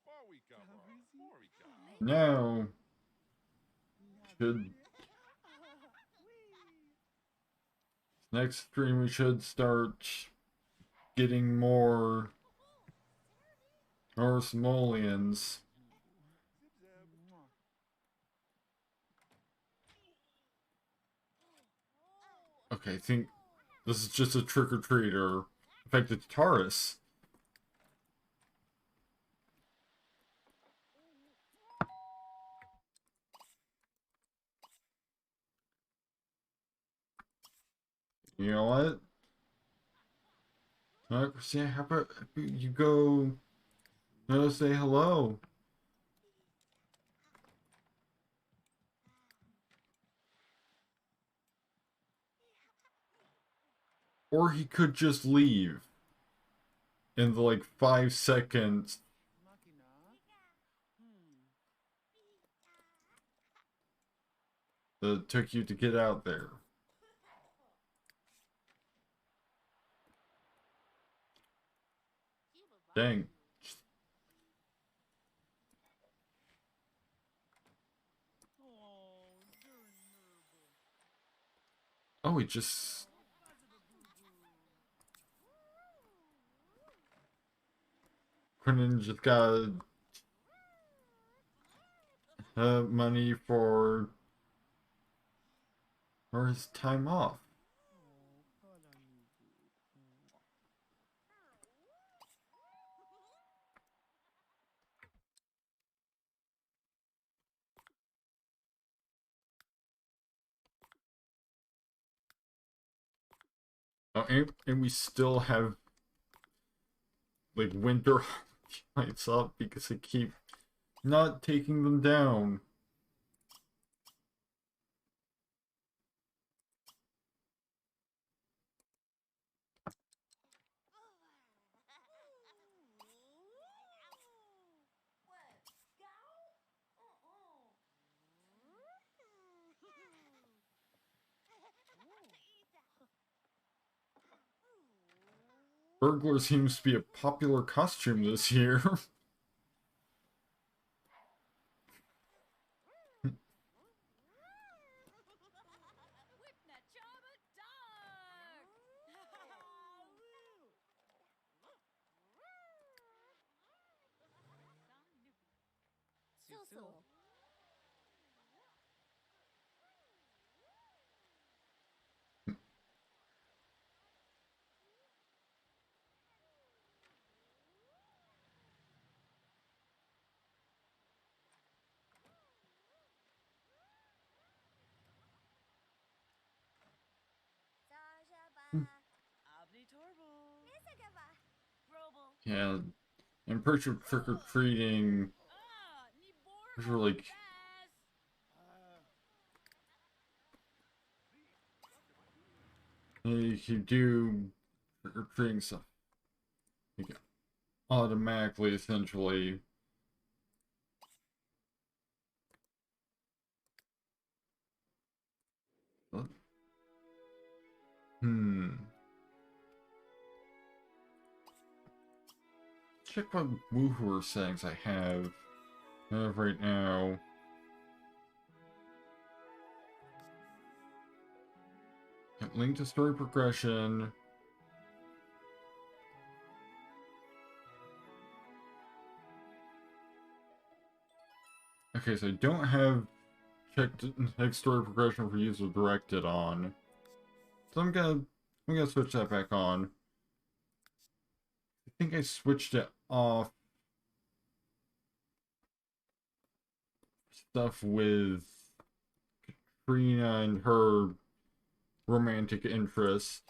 Barica. Now, should next stream we should start getting more simoleons. Okay, I think this is just a trick-or-treater. In fact, it's Taurus. You know what? Christina, how about you go say hello? Or he could just leave in the, like, 5 seconds that it took you to get out there. Dang. Oh, he just... Quentin just got money for his time off. Oh, and we still have, like, winter lights up because they keep not taking them down. Burglar seems to be a popular costume this year. Yeah, I'm pretty sure trick-or-treating is like... If you do trick-or-treating stuff, you can automatically, essentially... What? Check what woohoo settings I have right now. Link to story progression. Okay, so I don't have checked next story progression for user directed on. So I'm gonna switch that back on. I think I switched it off. Stuff with Katrina and her romantic interest.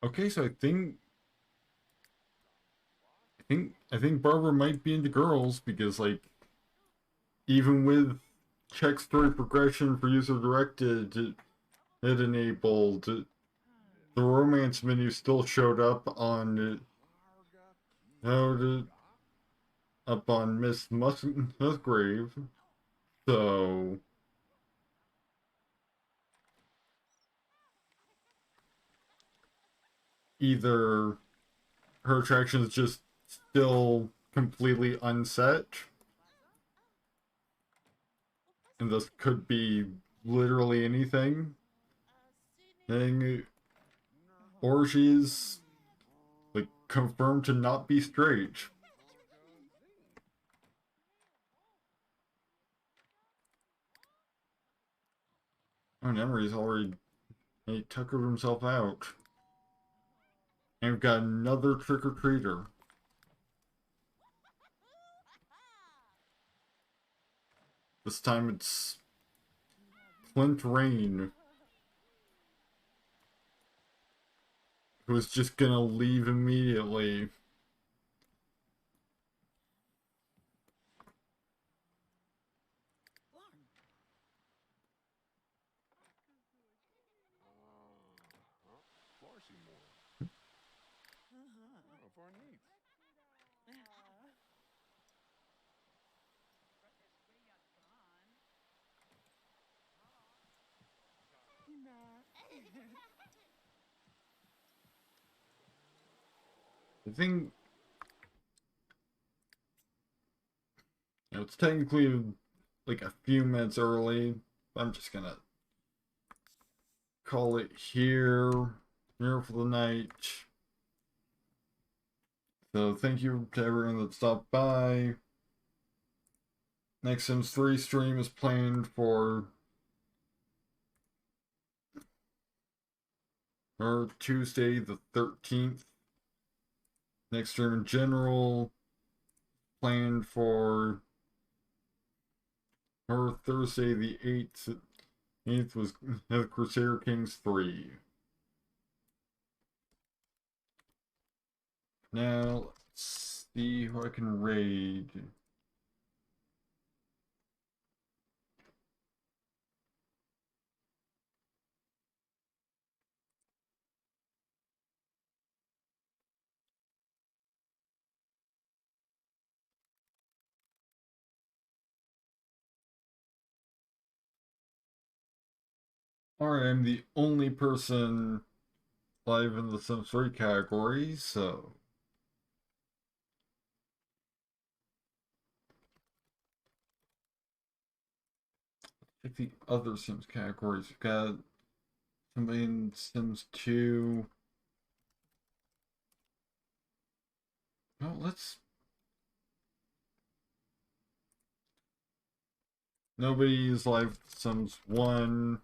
Okay, so I think Barbara might be into girls because, like, even with check story progression for user directed, it enabled, the romance menu still showed up on up on Miss Musgrave. So either her attraction is just still completely unset, and this could be literally anything, or she's like confirmed to not be straight. Oh, Emery's already tuckered himself out. And we've got another trick-or-treater. This time it's Clint Rain, who is just gonna leave immediately. Florsy more. Oh, for neat. I think it's technically like a few minutes early. I'm just gonna call it here for the night. So thank you to everyone that stopped by. Next Sims 3 stream is planned for Tuesday the 13th. Next stream in general planned for Thursday the 8th. 8th was Crusader Kings 3. Now let's see who I can raid. Alright, I'm the only person live in the Sims 3 category, so check the other Sims categories. We've got somebody in Sims 2. Oh, nobody's live Sims 1.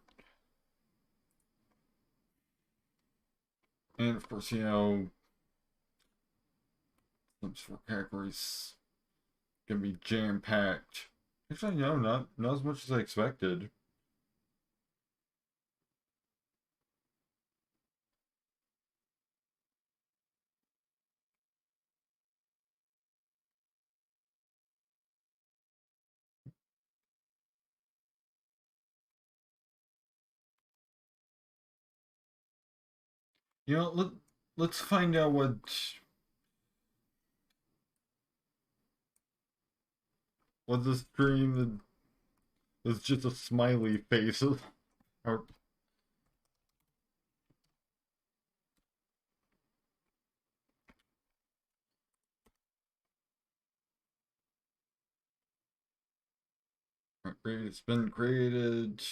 And of course, Sims 4 categories gonna be jam-packed. Actually, no, not as much as I expected. Let's find out what this stream is just a smiley face or it's been created.